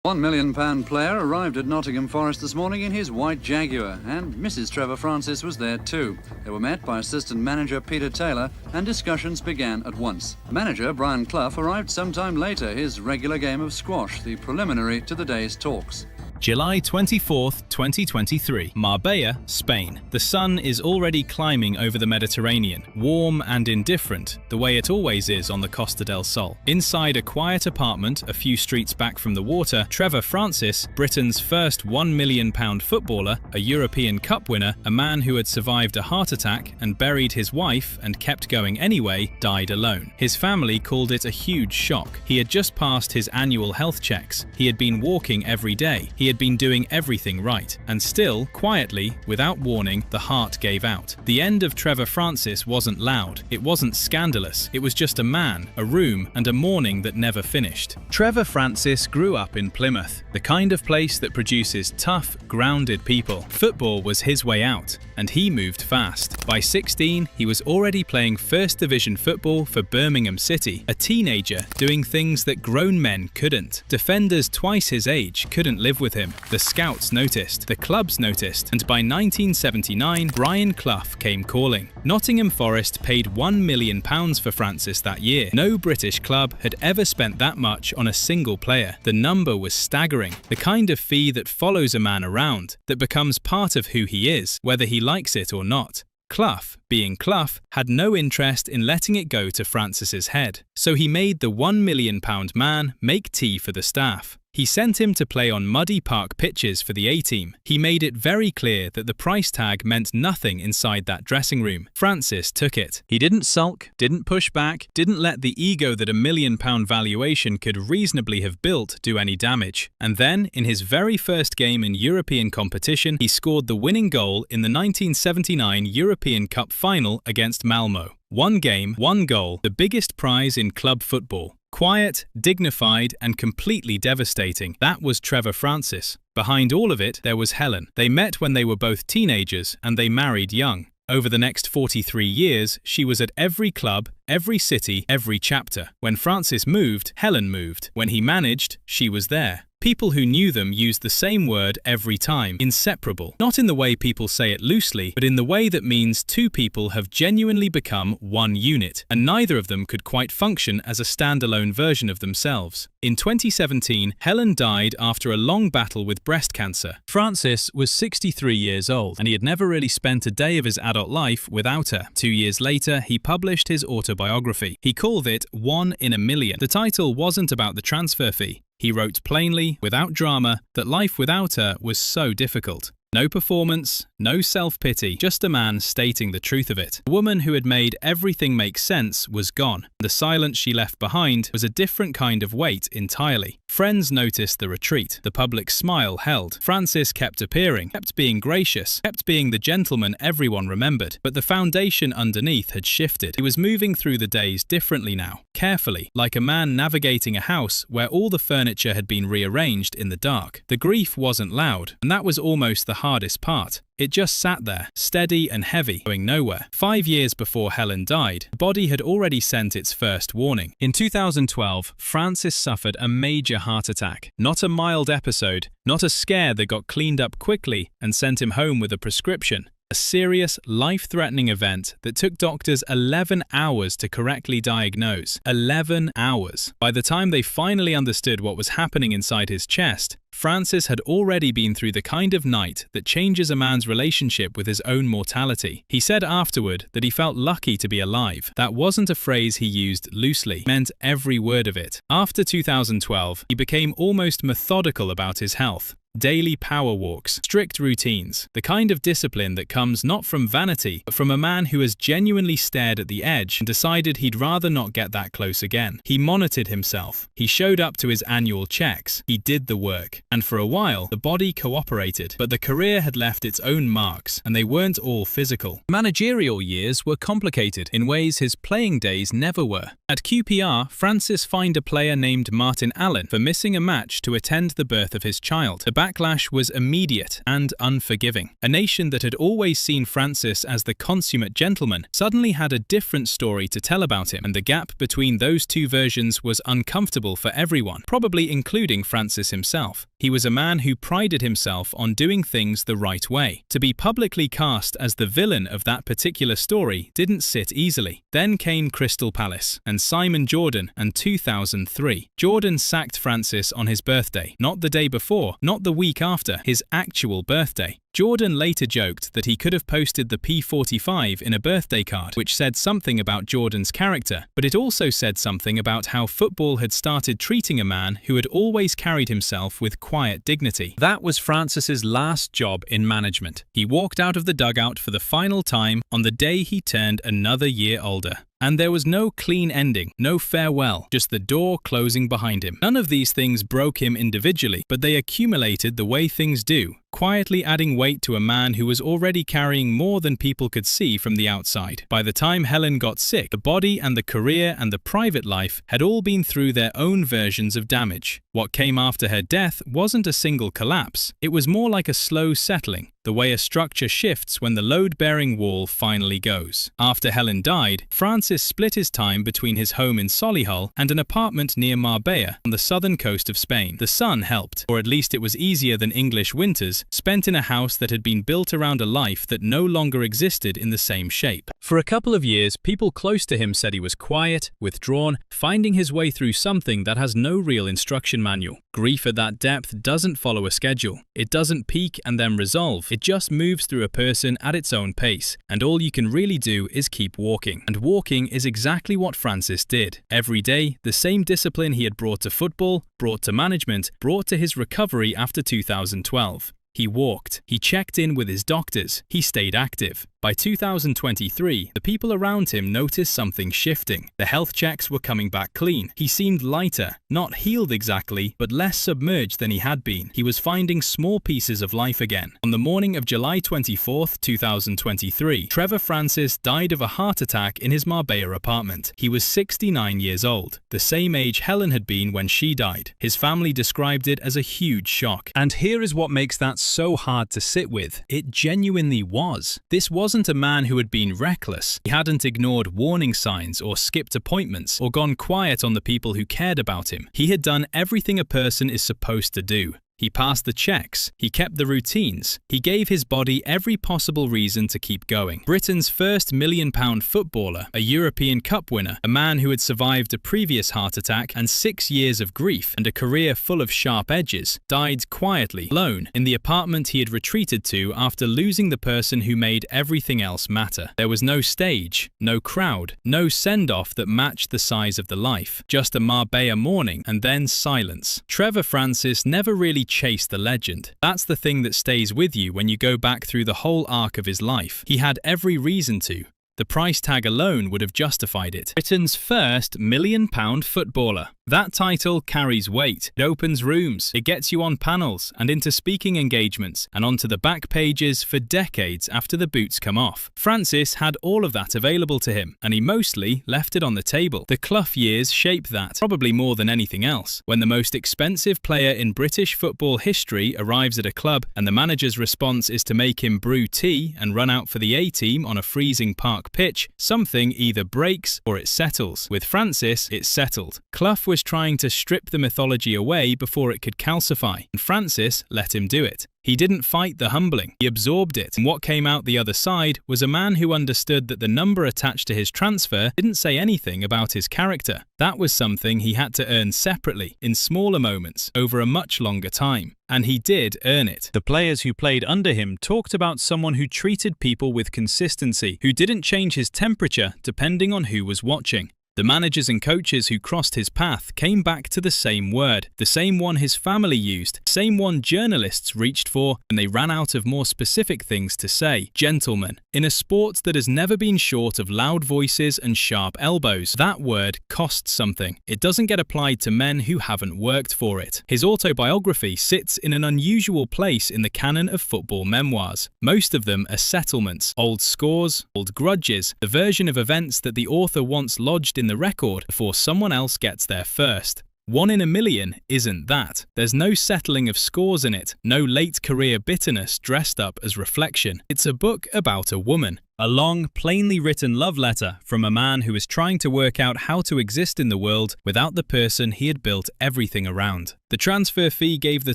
£1 million player arrived at Nottingham Forest this morning in his white Jaguar, and Mrs. Trevor Francis was there too. They were met by assistant manager Peter Taylor, and discussions began at once. Manager Brian Clough arrived sometime later, his regular game of squash, the preliminary to the day's talks. July 24th, 2023, Marbella, Spain. The sun is already climbing over the Mediterranean, warm and indifferent, the way it always is on the Costa del Sol. Inside a quiet apartment a few streets back from the water, Trevor Francis, Britain's first £1 million footballer, a European Cup winner, a man who had survived a heart attack and buried his wife and kept going anyway, died alone. His family called it a huge shock. He had just passed his annual health checks. He had been walking every day. He had been doing everything right, and still, quietly, without warning, the heart gave out. The end of Trevor Francis wasn't loud, it wasn't scandalous, it was just a man, a room, and a morning that never finished. Trevor Francis grew up in Plymouth, the kind of place that produces tough, grounded people. Football was his way out, and he moved fast. By 16, he was already playing First Division football for Birmingham City, a teenager doing things that grown men couldn't. Defenders twice his age couldn't live with him. The scouts noticed, the clubs noticed, and by 1979, Brian Clough came calling. Nottingham Forest paid £1 million for Francis that year. No British club had ever spent that much on a single player. The number was staggering, the kind of fee that follows a man around, that becomes part of who he is, whether he likes it or not. Clough, being Clough, had no interest in letting it go to Francis's head, so he made the £1 million man make tea for the staff. He sent him to play on muddy park pitches for the A-team. He made it very clear that the price tag meant nothing inside that dressing room. Francis took it. He didn't sulk, didn't push back, didn't let the ego that £1 million valuation could reasonably have built do any damage. And then, in his very first game in European competition, he scored the winning goal in the 1979 European Cup final against Malmo. One game, one goal, the biggest prize in club football. Quiet, dignified, and completely devastating. That was Trevor Francis. Behind all of it, there was Helen. They met when they were both teenagers, and they married young. Over the next 43 years, she was at every club, every city, every chapter. When Francis moved, Helen moved. When he managed, she was there. People who knew them used the same word every time, inseparable. Not in the way people say it loosely, but in the way that means two people have genuinely become one unit, and neither of them could quite function as a standalone version of themselves. In 2017, Helen died after a long battle with breast cancer. Francis was 63 years old, and he had never really spent a day of his adult life without her. 2 years later, he published his autobiography. He called it 1 in a Million. The title wasn't about the transfer fee. He wrote plainly, without drama, that life without her was so difficult. No performance, no self-pity, just a man stating the truth of it. The woman who had made everything make sense was gone. The silence she left behind was a different kind of weight entirely. Friends noticed the retreat. The public smile held. Francis kept appearing, kept being gracious, kept being the gentleman everyone remembered. But the foundation underneath had shifted. He was moving through the days differently now, carefully, like a man navigating a house where all the furniture had been rearranged in the dark. The grief wasn't loud, and that was almost the hardest part. It just sat there, steady and heavy, going nowhere. 5 years before Helen died, the body had already sent its first warning. In 2012, Francis suffered a major heart attack. Not a mild episode, not a scare that got cleaned up quickly and sent him home with a prescription. A serious, life-threatening event that took doctors 11 hours to correctly diagnose. 11 hours. By the time they finally understood what was happening inside his chest, Francis had already been through the kind of night that changes a man's relationship with his own mortality. He said afterward that he felt lucky to be alive. That wasn't a phrase he used loosely, meant every word of it. After 2012, he became almost methodical about his health. Daily power walks, strict routines, the kind of discipline that comes not from vanity, but from a man who has genuinely stared at the edge and decided he'd rather not get that close again. He monitored himself. He showed up to his annual checks. He did the work. And for a while, the body cooperated, but the career had left its own marks, and they weren't all physical. Managerial years were complicated in ways his playing days never were. At QPR, Francis fined a player named Martin Allen for missing a match to attend the birth of his child. The backlash was immediate and unforgiving. A nation that had always seen Francis as the consummate gentleman suddenly had a different story to tell about him, and the gap between those two versions was uncomfortable for everyone, probably including Francis himself. He was a man who prided himself on doing things the right way. To be publicly cast as the villain of that particular story didn't sit easily. Then came Crystal Palace and Simon Jordan and 2003. Jordan sacked Francis on his birthday, not the day before, not the week after, his actual birthday. Jordan later joked that he could have posted the P45 in a birthday card, which said something about Jordan's character, but it also said something about how football had started treating a man who had always carried himself with quiet dignity. That was Francis's last job in management. He walked out of the dugout for the final time on the day he turned another year older. And there was no clean ending, no farewell, just the door closing behind him. None of these things broke him individually, but they accumulated the way things do, quietly adding weight to a man who was already carrying more than people could see from the outside. By the time Helen got sick, the body and the career and the private life had all been through their own versions of damage. What came after her death wasn't a single collapse. It was more like a slow settling, the way a structure shifts when the load-bearing wall finally goes. After Helen died, Francis split his time between his home in Solihull and an apartment near Marbella on the southern coast of Spain. The sun helped, or at least it was easier than English winters, spent in a house that had been built around a life that no longer existed in the same shape. For a couple of years, people close to him said he was quiet, withdrawn, finding his way through something that has no real instruction manual. Grief at that depth doesn't follow a schedule. It doesn't peak and then resolve. It just moves through a person at its own pace, and all you can really do is keep walking. And walking is exactly what Francis did. Every day, the same discipline he had brought to football, brought to management, brought to his recovery after 2012. He walked, he checked in with his doctors, he stayed active. By 2023, the people around him noticed something shifting. The health checks were coming back clean. He seemed lighter, not healed exactly, but less submerged than he had been. He was finding small pieces of life again. On the morning of July 24th, 2023, Trevor Francis died of a heart attack in his Marbella apartment. He was 69 years old, the same age Helen had been when she died. His family described it as a huge shock. And here is what makes that so hard to sit with. It genuinely was. This wasn't a man who had been reckless. He hadn't ignored warning signs or skipped appointments or gone quiet on the people who cared about him. He had done everything a person is supposed to do. He passed the checks, he kept the routines, he gave his body every possible reason to keep going. Britain's first £1 million footballer, a European Cup winner, a man who had survived a previous heart attack and 6 years of grief and a career full of sharp edges, died quietly, alone, in the apartment he had retreated to after losing the person who made everything else matter. There was no stage, no crowd, no send-off that matched the size of the life, just a Marbella morning and then silence. Trevor Francis never really chased the legend. That's the thing that stays with you when you go back through the whole arc of his life. He had every reason to. The price tag alone would have justified it. Britain's first £1 million footballer. That title carries weight. It opens rooms, it gets you on panels and into speaking engagements and onto the back pages for decades after the boots come off. Francis had all of that available to him, and he mostly left it on the table. The Clough years shape that, probably more than anything else. When the most expensive player in British football history arrives at a club and the manager's response is to make him brew tea and run out for the A-team on a freezing park pitch, something either breaks or it settles. With Francis, it settled. Clough was trying to strip the mythology away before it could calcify, and Francis let him do it. He didn't fight the humbling, he absorbed it, and what came out the other side was a man who understood that the number attached to his transfer didn't say anything about his character. That was something he had to earn separately, in smaller moments, over a much longer time. And he did earn it. The players who played under him talked about someone who treated people with consistency, who didn't change his temperature depending on who was watching. The managers and coaches who crossed his path came back to the same word, the same one his family used, the same one journalists reached for when they ran out of more specific things to say. Gentlemen. In a sport that has never been short of loud voices and sharp elbows, that word costs something. It doesn't get applied to men who haven't worked for it. His autobiography sits in an unusual place in the canon of football memoirs. Most of them are settlements, old scores, old grudges, the version of events that the author once lodged in the record before someone else gets there first. 1 in a Million isn't that. There's no settling of scores in it, no late career bitterness dressed up as reflection. It's a book about a woman. A long, plainly written love letter from a man who is trying to work out how to exist in the world without the person he had built everything around. The transfer fee gave the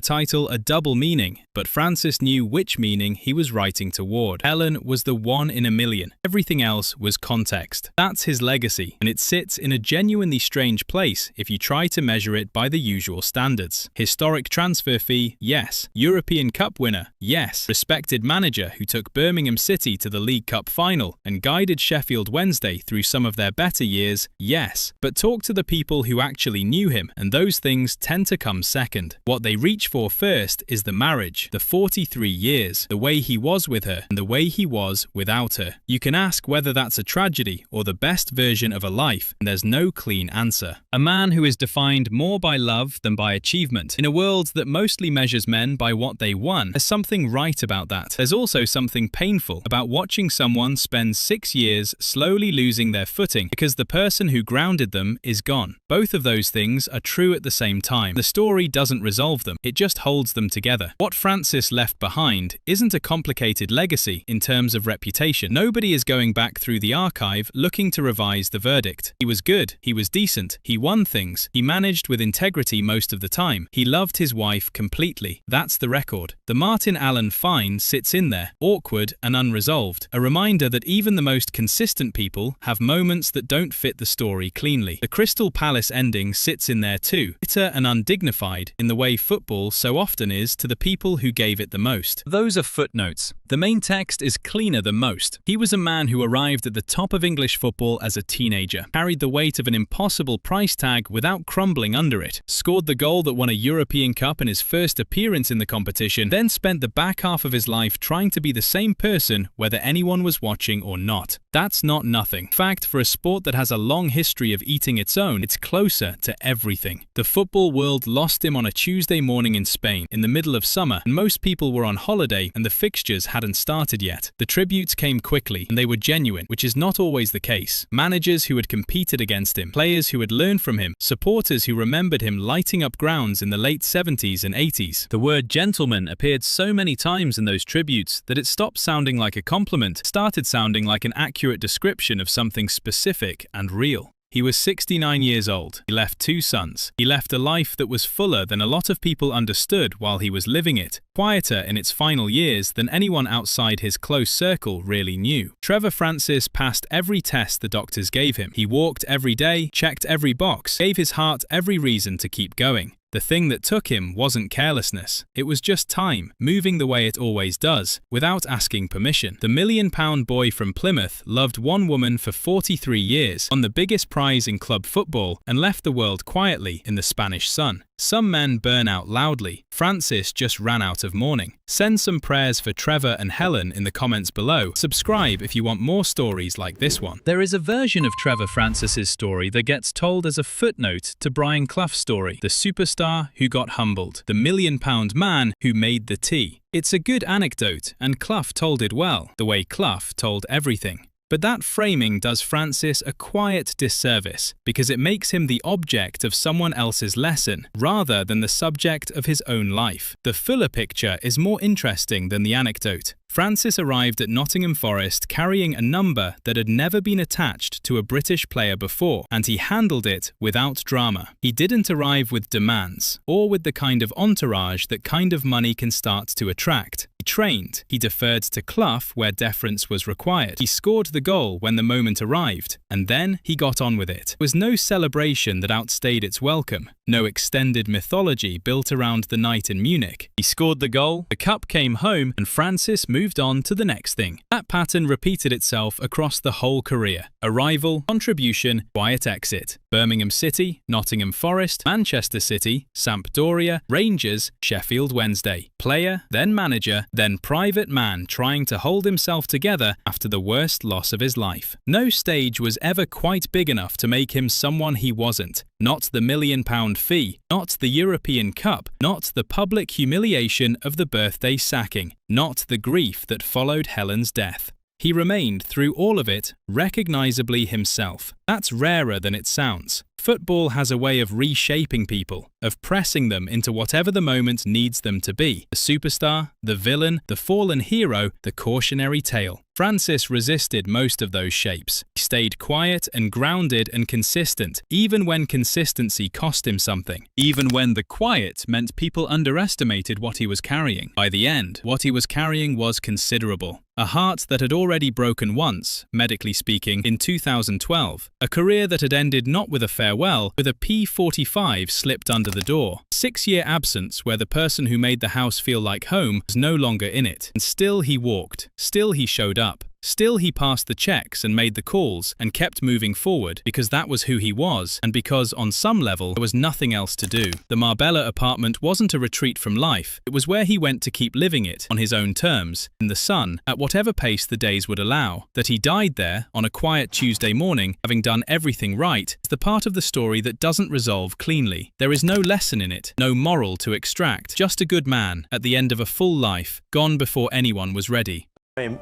title a double meaning, but Francis knew which meaning he was writing toward. Helen was the 1 in a million. Everything else was context. That's his legacy, and it sits in a genuinely strange place if you try to measure it by the usual standards. Historic transfer fee, yes. European Cup winner, yes. Respected manager who took Birmingham City to the League Cup final and guided Sheffield Wednesday through some of their better years, yes. But talk to the people who actually knew him, and those things tend to come second. What they reach for first is the marriage, the 43 years, the way he was with her, and the way he was without her. You can ask whether that's a tragedy or the best version of a life, and there's no clean answer. A man who is defined more by love than by achievement. In a world that mostly measures men by what they won, there's something right about that. There's also something painful about watching someone spend 6 years slowly losing their footing because the person who grounded them is gone. Both of those things are true at the same time. The story doesn't resolve them, it just holds them together. What Francis left behind isn't a complicated legacy in terms of reputation. Nobody is going back through the archive looking to revise the verdict. He was good, he was decent, he won things, he managed with integrity most of the time, he loved his wife completely. That's the record. The Martin Allen fine sits in there, awkward and unresolved, a reminder that even the most consistent people have moments that don't fit the story cleanly. The Crystal Palace ending sits in there too, bitter and undignified in the way football so often is to the people who gave it the most. Those are footnotes. The main text is cleaner than most. He was a man who arrived at the top of English football as a teenager, carried the weight of an impossible price tag without crumbling under it, scored the goal that won a European Cup in his first appearance in the competition, then spent the back half of his life trying to be the same person whether anyone was watching or not. That's not nothing. In fact, for a sport that has a long history of eating its own, it's closer to everything. The football world lost him on a Tuesday morning in Spain, in the middle of summer, and most people were on holiday and the fixtures hadn't started yet. The tributes came quickly, and they were genuine, which is not always the case. Managers who had competed against him, players who had learned from him, supporters who remembered him lighting up grounds in the late 70s and 80s. The word gentleman appeared so many times in those tributes that it stopped sounding like a compliment, started sounding like an accurate description of something specific and real. He was 69 years old. He left 2 sons. He left a life that was fuller than a lot of people understood while he was living it, quieter in its final years than anyone outside his close circle really knew. Trevor Francis passed every test the doctors gave him. He walked every day, checked every box, gave his heart every reason to keep going. The thing that took him wasn't carelessness. It was just time, moving the way it always does, without asking permission. The £1 million boy from Plymouth loved one woman for 43 years, won the biggest prize in club football, and left the world quietly in the Spanish sun. Some men burn out loudly. Francis just ran out of mourning. Send some prayers for Trevor and Helen in the comments below. Subscribe if you want more stories like this one. There is a version of Trevor Francis's story that gets told as a footnote to Brian Clough's story, the superstar who got humbled, the £1 million man who made the tea. It's a good anecdote, and Clough told it well, the way Clough told everything. But that framing does Francis a quiet disservice, because it makes him the object of someone else's lesson, rather than the subject of his own life. The fuller picture is more interesting than the anecdote. Francis arrived at Nottingham Forest carrying a number that had never been attached to a British player before, and he handled it without drama. He didn't arrive with demands, or with the kind of entourage that kind of money can start to attract. He trained, he deferred to Clough where deference was required, he scored the goal when the moment arrived, and then he got on with it. There was no celebration that outstayed its welcome, no extended mythology built around the night in Munich. He scored the goal, the cup came home, and Francis moved on to the next thing. That pattern repeated itself across the whole career. Arrival, contribution, quiet exit. Birmingham City, Nottingham Forest, Manchester City, Sampdoria, Rangers, Sheffield Wednesday. Player, then manager, then private man trying to hold himself together after the worst loss of his life. No stage was ever quite big enough to make him someone he wasn't. Not the £1 million fee, not the European Cup, not the public humiliation of the birthday sacking, not the grief that followed Helen's death. He remained, through all of it, recognisably himself. That's rarer than it sounds. Football has a way of reshaping people, of pressing them into whatever the moment needs them to be. The superstar, the villain, the fallen hero, the cautionary tale. Francis resisted most of those shapes. He stayed quiet and grounded and consistent, even when consistency cost him something. Even when the quiet meant people underestimated what he was carrying. By the end, what he was carrying was considerable. A heart that had already broken once, medically speaking, in 2012. A career that had ended not with a farewell, with a P45 slipped under the door. 6-year absence where the person who made the house feel like home was no longer in it. And still he walked. Still he showed up. Still he passed the checks and made the calls and kept moving forward because that was who he was and because, on some level, there was nothing else to do. The Marbella apartment wasn't a retreat from life. It was where he went to keep living it, on his own terms, in the sun, at whatever pace the days would allow. That he died there, on a quiet Tuesday morning, having done everything right, is the part of the story that doesn't resolve cleanly. There is no lesson in it, no moral to extract, just a good man, at the end of a full life, gone before anyone was ready.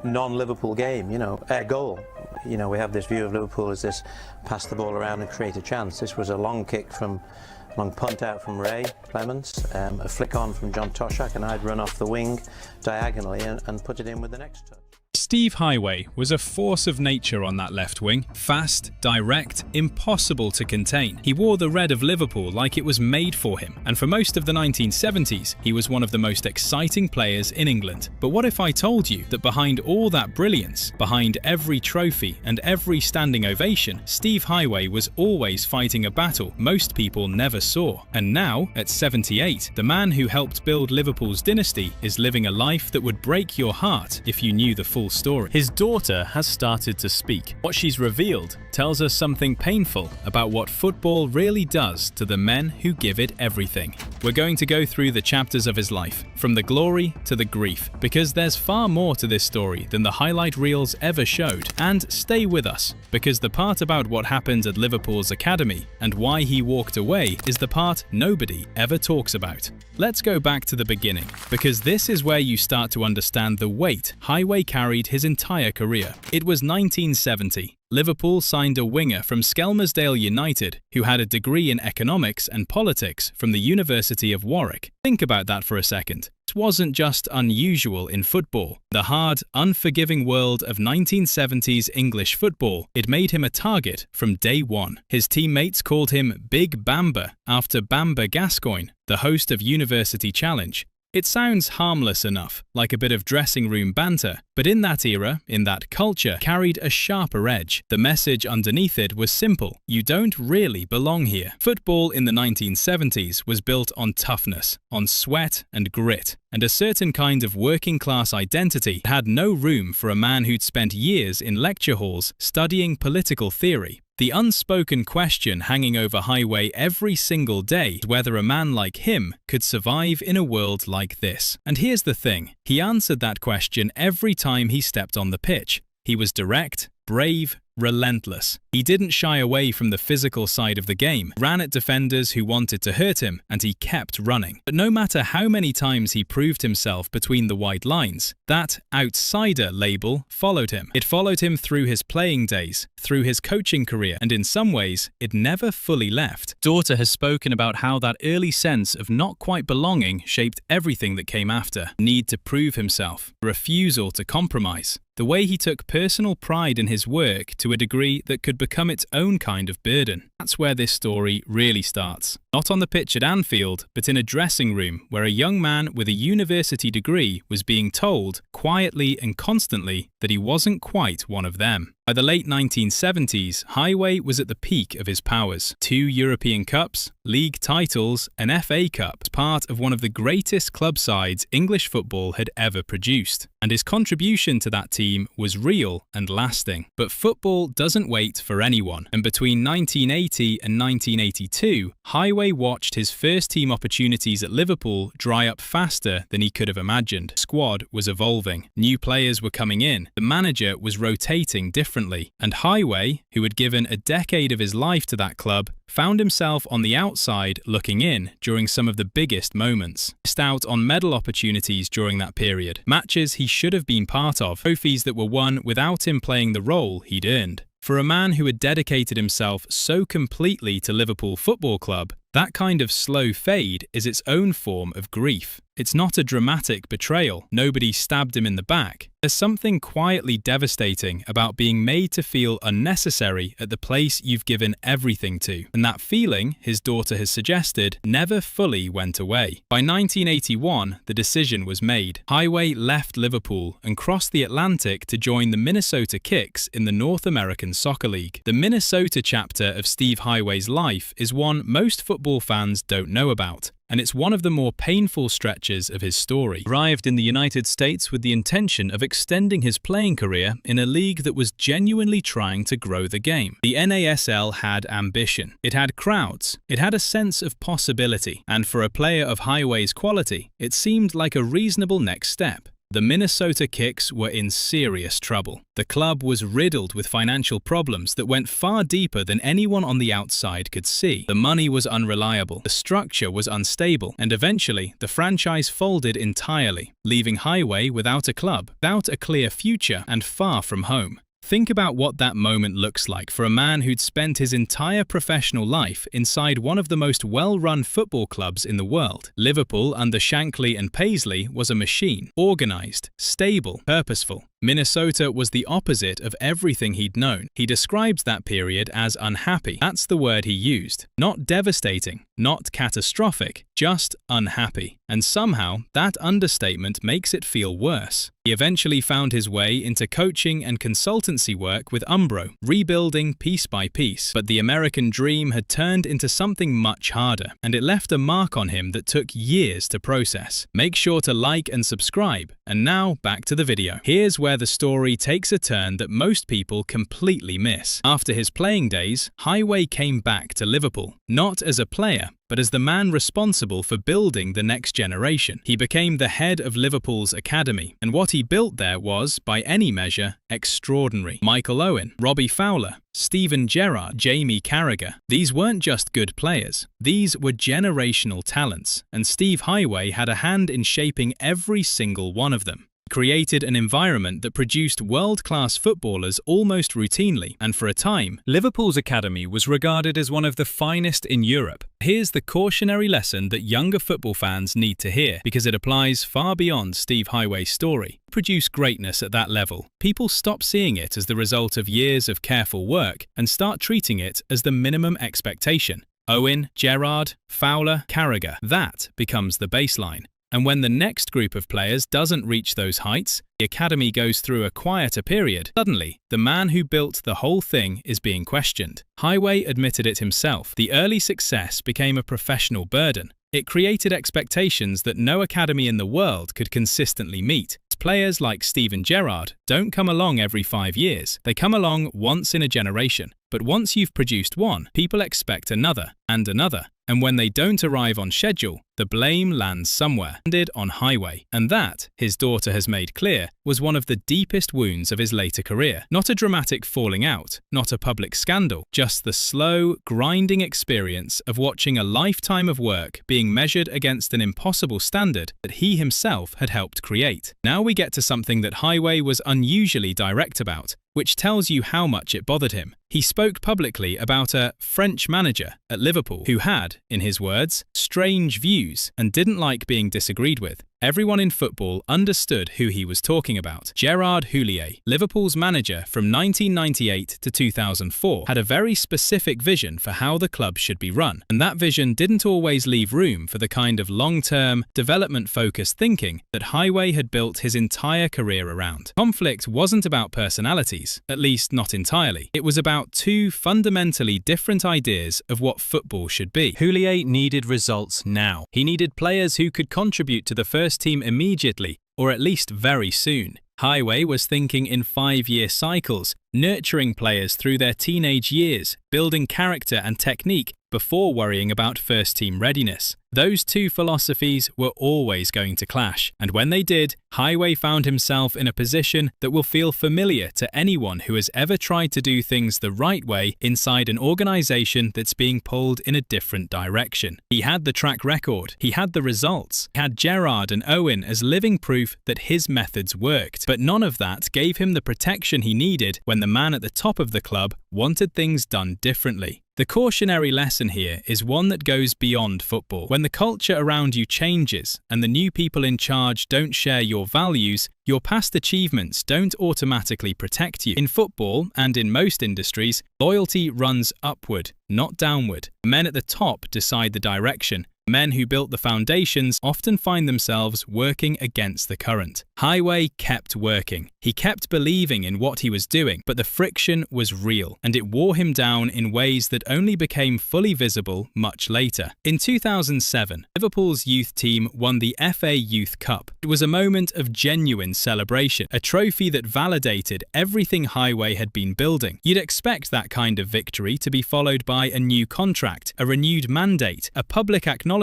Non-Liverpool game, a goal. We have this view of Liverpool as this pass the ball around and create a chance. This was a long punt out from Ray Clements, a flick on from John Toshak, and I'd run off the wing diagonally and put it in with the next touch. Steve Heighway was a force of nature on that left wing. Fast, direct, impossible to contain. He wore the red of Liverpool like it was made for him, and for most of the 1970s, he was one of the most exciting players in England. But what if I told you that behind all that brilliance, behind every trophy and every standing ovation, Steve Heighway was always fighting a battle most people never saw. And now, at 78, the man who helped build Liverpool's dynasty is living a life that would break your heart if you knew the full story. His daughter has started to speak. What she's revealed tells us something painful about what football really does to the men who give it everything. We're going to go through the chapters of his life, from the glory to the grief, because there's far more to this story than the highlight reels ever showed. And stay with us, because the part about what happened at Liverpool's academy and why he walked away is the part nobody ever talks about. Let's go back to the beginning, because this is where you start to understand the weight Heighway carried his entire career. It was 1970. Liverpool signed a winger from Skelmersdale United who had a degree in economics and politics from the University of Warwick. Think about that for a second. It wasn't just unusual in football. The hard, unforgiving world of 1970s English football, it made him a target from day one. His teammates called him Big Bamba after Bamba Gascoigne, the host of University Challenge. It sounds harmless enough, like a bit of dressing room banter, but in that era, in that culture, carried a sharper edge. The message underneath it was simple: you don't really belong here. Football in the 1970s was built on toughness, on sweat and grit, and a certain kind of working-class identity that had no room for a man who'd spent years in lecture halls studying political theory. The unspoken question hanging over Heighway every single day is whether a man like him could survive in a world like this. And here's the thing, he answered that question every time he stepped on the pitch. He was direct, brave, relentless. He didn't shy away from the physical side of the game, ran at defenders who wanted to hurt him, and he kept running. But no matter how many times he proved himself between the white lines, that outsider label followed him. It followed him through his playing days, through his coaching career, and in some ways, it never fully left. Daughter has spoken about how that early sense of not quite belonging shaped everything that came after. Need to prove himself, refusal to compromise. The way he took personal pride in his work to a degree that could become its own kind of burden. That's where this story really starts. Not on the pitch at Anfield, but in a dressing room where a young man with a university degree was being told, quietly and constantly, that he wasn't quite one of them. By the late 1970s, Heighway was at the peak of his powers. 2 European Cups, league titles, an FA Cup, as part of one of the greatest club sides English football had ever produced. And his contribution to that team was real and lasting. But football doesn't wait for anyone, and between 1980 and 1982, Heighway watched his first team opportunities at Liverpool dry up faster than he could have imagined. The squad was evolving. New players were coming in, The manager was rotating differently, and Heighway, who had given a decade of his life to that club, found himself on the outside looking in during some of the biggest moments. Missed out on medal opportunities during that period, matches he should have been part of, trophies that were won without him playing the role he'd earned. For a man who had dedicated himself so completely to Liverpool Football Club, that kind of slow fade is its own form of grief. It's not a dramatic betrayal. Nobody stabbed him in the back. There's something quietly devastating about being made to feel unnecessary at the place you've given everything to. And that feeling, his daughter has suggested, never fully went away. By 1981, the decision was made. Heighway left Liverpool and crossed the Atlantic to join the Minnesota Kicks in the North American Soccer League. The Minnesota chapter of Steve Heighway's life is one most football fans don't know about, and it's one of the more painful stretches of his story. He arrived in the United States with the intention of extending his playing career in a league that was genuinely trying to grow the game. The NASL had ambition. It had crowds. It had a sense of possibility. And for a player of Heighway's quality, it seemed like a reasonable next step. The Minnesota Kicks were in serious trouble. The club was riddled with financial problems that went far deeper than anyone on the outside could see. The money was unreliable, the structure was unstable, and eventually the franchise folded entirely, leaving Heighway without a club, without a clear future, and far from home. Think about what that moment looks like for a man who'd spent his entire professional life inside one of the most well-run football clubs in the world. Liverpool under Shankly and Paisley was a machine, organised, stable, purposeful. Minnesota was the opposite of everything he'd known. He described that period as unhappy. That's the word he used. Not devastating, not catastrophic, just unhappy. And somehow, that understatement makes it feel worse. He eventually found his way into coaching and consultancy work with Umbro, rebuilding piece by piece. But the American dream had turned into something much harder, and it left a mark on him that took years to process. Make sure to like and subscribe. And now, back to the video. Here's where the story takes a turn that most people completely miss. After his playing days, Heighway came back to Liverpool, not as a player, but as the man responsible for building the next generation. He became the head of Liverpool's academy, and what he built there was, by any measure, extraordinary. Michael Owen, Robbie Fowler, Steven Gerrard, Jamie Carragher. These weren't just good players. These were generational talents, and Steve Heighway had a hand in shaping every single one of them. Created an environment that produced world-class footballers almost routinely, and for a time, Liverpool's academy was regarded as one of the finest in Europe. Here's the cautionary lesson that younger football fans need to hear, because it applies far beyond Steve Heighway's story. Produce greatness at that level. People stop seeing it as the result of years of careful work and start treating it as the minimum expectation. Owen, Gerrard, Fowler, Carragher. That becomes the baseline. And when the next group of players doesn't reach those heights, the academy goes through a quieter period. Suddenly, the man who built the whole thing is being questioned. Heighway admitted it himself. The early success became a professional burden. It created expectations that no academy in the world could consistently meet. Players like Steven Gerrard don't come along every 5 years. They come along once in a generation. But once you've produced one, people expect another and another. And when they don't arrive on schedule, the blame lands somewhere, landed on Heighway. And that, his daughter has made clear, was one of the deepest wounds of his later career. Not a dramatic falling out, not a public scandal, just the slow, grinding experience of watching a lifetime of work being measured against an impossible standard that he himself had helped create. Now we get to something that Heighway was unusually direct about, which tells you how much it bothered him. He spoke publicly about a French manager at Liverpool who had, in his words, strange views and didn't like being disagreed with. Everyone in football understood who he was talking about. Gerard Houllier, Liverpool's manager from 1998 to 2004, had a very specific vision for how the club should be run, and that vision didn't always leave room for the kind of long-term, development-focused thinking that Heighway had built his entire career around. Conflict wasn't about personalities, at least not entirely. It was about two fundamentally different ideas of what football should be. Houllier needed results now. He needed players who could contribute to the first team immediately, or at least very soon. Heighway was thinking in 5-year cycles, nurturing players through their teenage years, building character and technique before worrying about first-team readiness. Those two philosophies were always going to clash, and when they did, Heighway found himself in a position that will feel familiar to anyone who has ever tried to do things the right way inside an organisation that's being pulled in a different direction. He had the track record, he had the results, he had Gerrard and Owen as living proof that his methods worked, but none of that gave him the protection he needed when the man at the top of the club wanted things done differently. The cautionary lesson here is one that goes beyond football. When the culture around you changes and the new people in charge don't share your values, your past achievements don't automatically protect you. In football, and in most industries, loyalty runs upward, not downward. Men at the top decide the direction. Men who built the foundations often find themselves working against the current. Heighway kept working. He kept believing in what he was doing, but the friction was real, and it wore him down in ways that only became fully visible much later. In 2007, Liverpool's youth team won the FA Youth Cup. It was a moment of genuine celebration, a trophy that validated everything Heighway had been building. You'd expect that kind of victory to be followed by a new contract, a renewed mandate, a public acknowledgement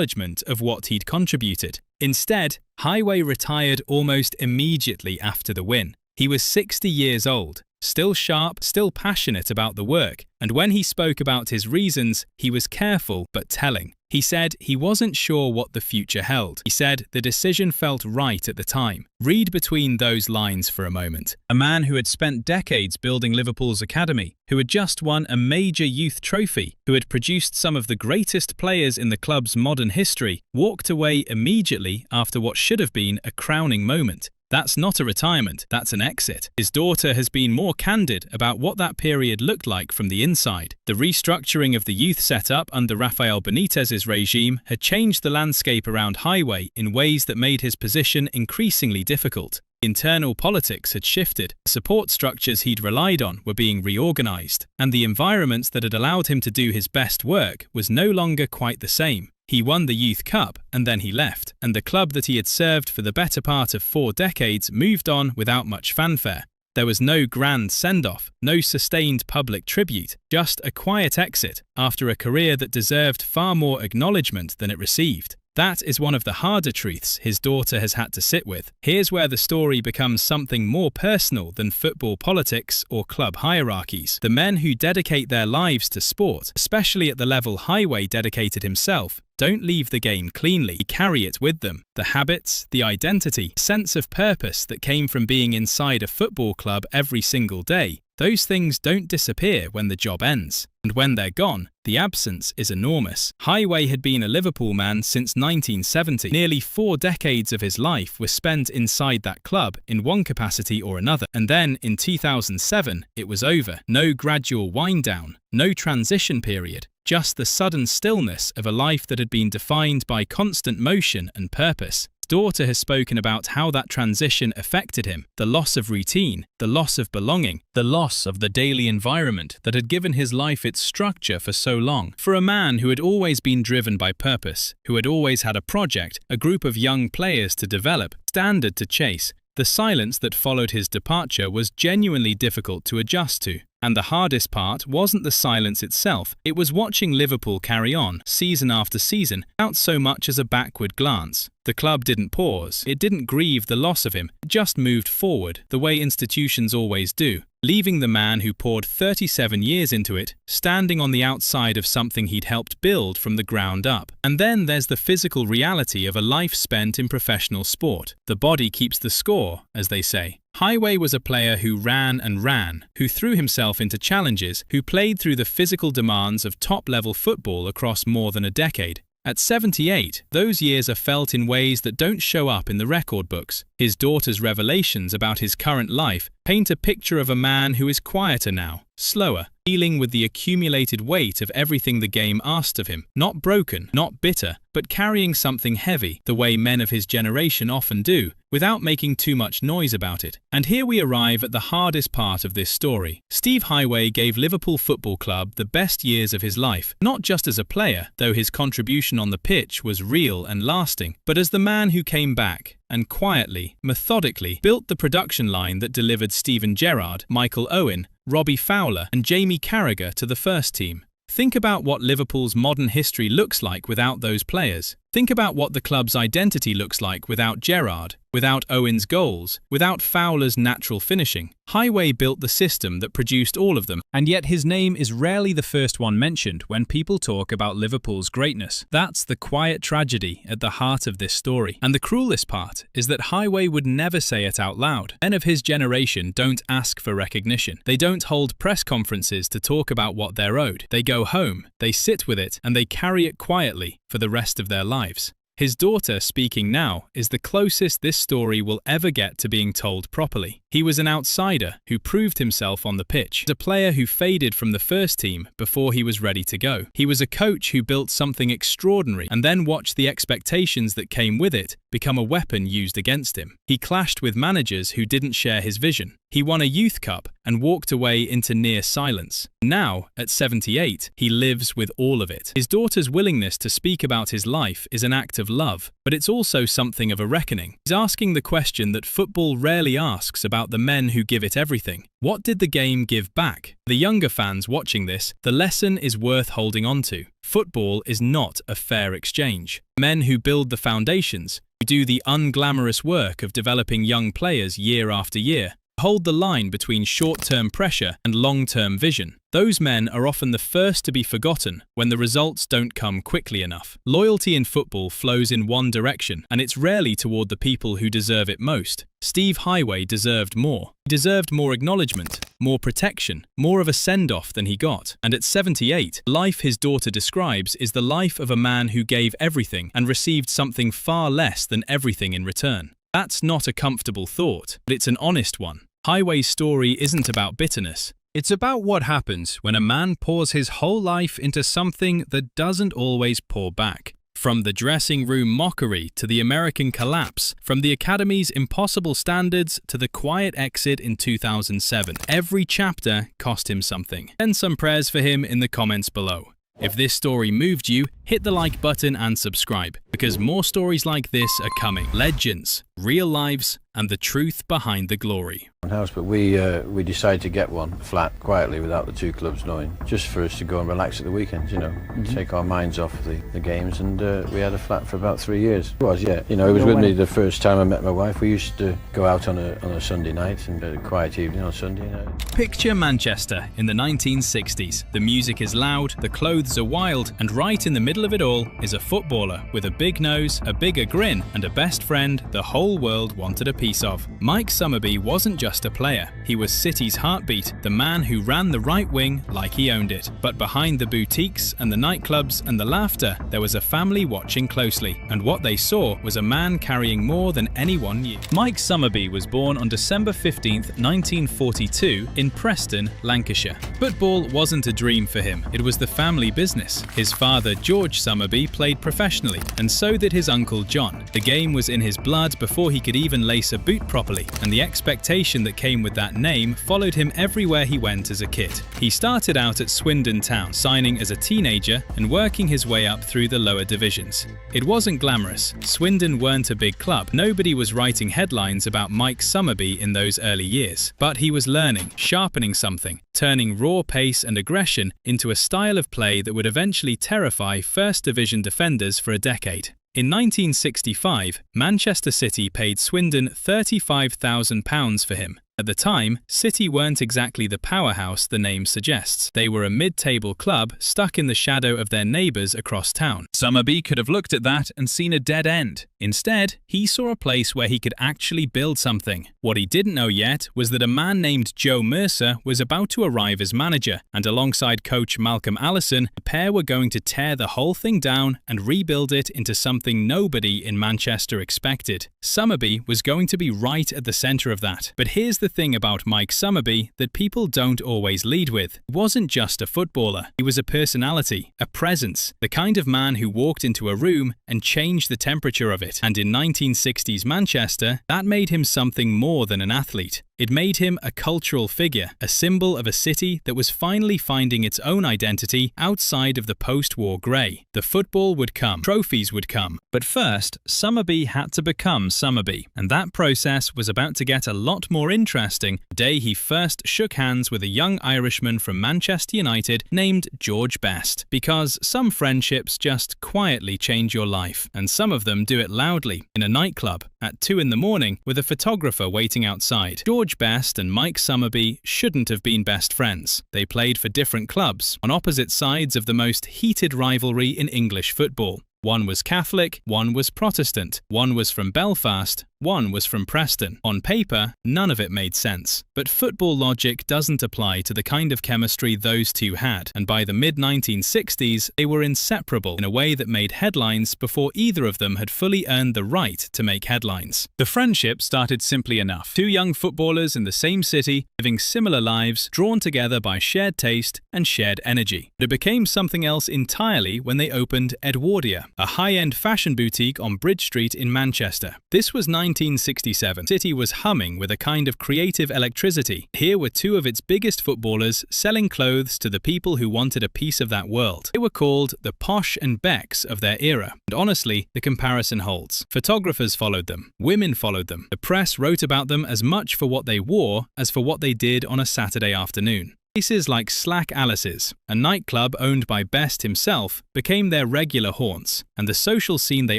of what he'd contributed. Instead, Heighway retired almost immediately after the win. He was 60 years old, still sharp, still passionate about the work, and when he spoke about his reasons, he was careful but telling. He said he wasn't sure what the future held. He said the decision felt right at the time. Read between those lines for a moment. A man who had spent decades building Liverpool's academy, who had just won a major youth trophy, who had produced some of the greatest players in the club's modern history, walked away immediately after what should have been a crowning moment. That's not a retirement, that's an exit. His daughter has been more candid about what that period looked like from the inside. The restructuring of the youth setup under Rafael Benitez's regime had changed the landscape around Heighway in ways that made his position increasingly difficult. Internal politics had shifted, the support structures he'd relied on were being reorganised, and the environment that had allowed him to do his best work was no longer quite the same. He won the Youth Cup, and then he left, and the club that he had served for the better part of 4 decades moved on without much fanfare. There was no grand send-off, no sustained public tribute, just a quiet exit after a career that deserved far more acknowledgement than it received. That is one of the harder truths his daughter has had to sit with. Here's where the story becomes something more personal than football politics or club hierarchies. The men who dedicate their lives to sport, especially at the level Heighway dedicated himself, don't leave the game cleanly, they carry it with them. The habits, the identity, sense of purpose that came from being inside a football club every single day, those things don't disappear when the job ends. And when they're gone, the absence is enormous. Heighway had been a Liverpool man since 1970. Nearly 4 decades of his life were spent inside that club in one capacity or another. And then, in 2007, it was over. No gradual wind down, no transition period. Just the sudden stillness of a life that had been defined by constant motion and purpose. His daughter has spoken about how that transition affected him, the loss of routine, the loss of belonging, the loss of the daily environment that had given his life its structure for so long. For a man who had always been driven by purpose, who had always had a project, a group of young players to develop, standard to chase, the silence that followed his departure was genuinely difficult to adjust to. And the hardest part wasn't the silence itself, it was watching Liverpool carry on, season after season, without so much as a backward glance. The club didn't pause, it didn't grieve the loss of him, it just moved forward, the way institutions always do, leaving the man who poured 37 years into it, standing on the outside of something he'd helped build from the ground up. And then there's the physical reality of a life spent in professional sport. The body keeps the score, as they say. Heighway was a player who ran and ran, who threw himself into challenges, who played through the physical demands of top-level football across more than a decade. At 78, those years are felt in ways that don't show up in the record books. His daughter's revelations about his current life paint a picture of a man who is quieter now, slower, dealing with the accumulated weight of everything the game asked of him. Not broken, not bitter, but carrying something heavy, the way men of his generation often do, without making too much noise about it. And here we arrive at the hardest part of this story. Steve Heighway gave Liverpool Football Club the best years of his life, not just as a player, though his contribution on the pitch was real and lasting, but as the man who came back and quietly, methodically, built the production line that delivered Steven Gerrard, Michael Owen, Robbie Fowler and Jamie Carragher to the first team. Think about what Liverpool's modern history looks like without those players. Think about what the club's identity looks like without Gerrard, without Owen's goals, without Fowler's natural finishing. Heighway built the system that produced all of them, and yet his name is rarely the first one mentioned when people talk about Liverpool's greatness. That's the quiet tragedy at the heart of this story. And the cruelest part is that Heighway would never say it out loud. Men of his generation don't ask for recognition. They don't hold press conferences to talk about what they're owed. They go home, they sit with it, and they carry it quietly for the rest of their lives. His daughter, speaking now, is the closest this story will ever get to being told properly. He was an outsider who proved himself on the pitch, a player who faded from the first team before he was ready to go. He was a coach who built something extraordinary and then watched the expectations that came with it become a weapon used against him. He clashed with managers who didn't share his vision. He won a youth cup and walked away into near silence. Now, at 78, he lives with all of it. His daughter's willingness to speak about his life is an act of love, but it's also something of a reckoning. He's asking the question that football rarely asks about the men who give it everything. What did the game give back? The younger fans watching this, the lesson is worth holding on to. Football is not a fair exchange. Men who build the foundations, who do the unglamorous work of developing young players year after year, hold the line between short-term pressure and long-term vision. Those men are often the first to be forgotten when the results don't come quickly enough. Loyalty in football flows in one direction, and it's rarely toward the people who deserve it most. Steve Heighway deserved more. He deserved more acknowledgement, more protection, more of a send-off than he got. And at 78, the life his daughter describes is the life of a man who gave everything and received something far less than everything in return. That's not a comfortable thought, but it's an honest one. Heighway's story isn't about bitterness. It's about what happens when a man pours his whole life into something that doesn't always pour back. From the dressing room mockery to the American collapse, from the Academy's impossible standards to the quiet exit in 2007, every chapter cost him something. Send some prayers for him in the comments below. If this story moved you, hit the like button and subscribe, because more stories like this are coming. Legends, real lives, and the truth behind the glory. House, but we decided to get one flat quietly without the two clubs knowing, just for us to go and relax at the weekends, you know, take our minds off the games, and we had a flat for about 3 years. It was, yeah, you know, it was with me the first time I met my wife. We used to go out on a Sunday night and a quiet evening on Sunday. You know. Picture Manchester in the 1960s. The music is loud, the clothes are wild, and right in the middle of it all is a footballer with a big nose, a bigger grin, and a best friend the whole world wanted a piece of. Mike Summerbee wasn't just a player. He was City's heartbeat, the man who ran the right wing like he owned it. But behind the boutiques and the nightclubs and the laughter, there was a family watching closely, and what they saw was a man carrying more than anyone knew. Mike Summerbee was born on December 15th, 1942 in Preston, Lancashire. Football wasn't a dream for him, it was the family business. His father, George Summerbee, played professionally, and so did his uncle John. The game was in his blood before he could even lace a boot properly, and the expectation that came with that name followed him everywhere he went as a kid. He started out at Swindon Town, signing as a teenager and working his way up through the lower divisions. It wasn't glamorous. Swindon weren't a big club. Nobody was writing headlines about Mike Summerbee in those early years. But he was learning, sharpening something, turning raw pace and aggression into a style of play that would eventually terrify First Division defenders for a decade. In 1965, Manchester City paid Swindon £35,000 for him. At the time, City weren't exactly the powerhouse the name suggests. They were a mid-table club stuck in the shadow of their neighbours across town. Summerbee could have looked at that and seen a dead end. Instead, he saw a place where he could actually build something. What he didn't know yet was that a man named Joe Mercer was about to arrive as manager, and alongside coach Malcolm Allison, the pair were going to tear the whole thing down and rebuild it into something nobody in Manchester expected. Summerbee was going to be right at the centre of that. But here's the thing about Mike Summerbee that people don't always lead with. He wasn't just a footballer. He was a personality, a presence, the kind of man who walked into a room and changed the temperature of it. And in 1960s Manchester, that made him something more than an athlete. It made him a cultural figure, a symbol of a city that was finally finding its own identity outside of the post-war grey. The football would come, trophies would come. But first, Summerbee had to become Summerbee, and that process was about to get a lot more interesting the day he first shook hands with a young Irishman from Manchester United named George Best. Because some friendships just quietly change your life, and some of them do it loudly, in a nightclub, at 2 in the morning, with a photographer waiting outside. George Best and Mike Summerbee shouldn't have been best friends. They played for different clubs, on opposite sides of the most heated rivalry in English football. One was Catholic, one was Protestant, one was from Belfast, one was from Preston. On paper, none of it made sense. But football logic doesn't apply to the kind of chemistry those two had, and by the mid-1960s, they were inseparable in a way that made headlines before either of them had fully earned the right to make headlines. The friendship started simply enough. Two young footballers in the same city, living similar lives, drawn together by shared taste and shared energy. But it became something else entirely when they opened Edwardia, a high-end fashion boutique on Bridge Street in Manchester. This was 1967. The city was humming with a kind of creative electricity. Here were two of its biggest footballers selling clothes to the people who wanted a piece of that world. They were called the Posh and Becks of their era. And honestly, the comparison holds. Photographers followed them. Women followed them. The press wrote about them as much for what they wore as for what they did on a Saturday afternoon. Places like Slack Alice's, a nightclub owned by Best himself, became their regular haunts, and the social scene they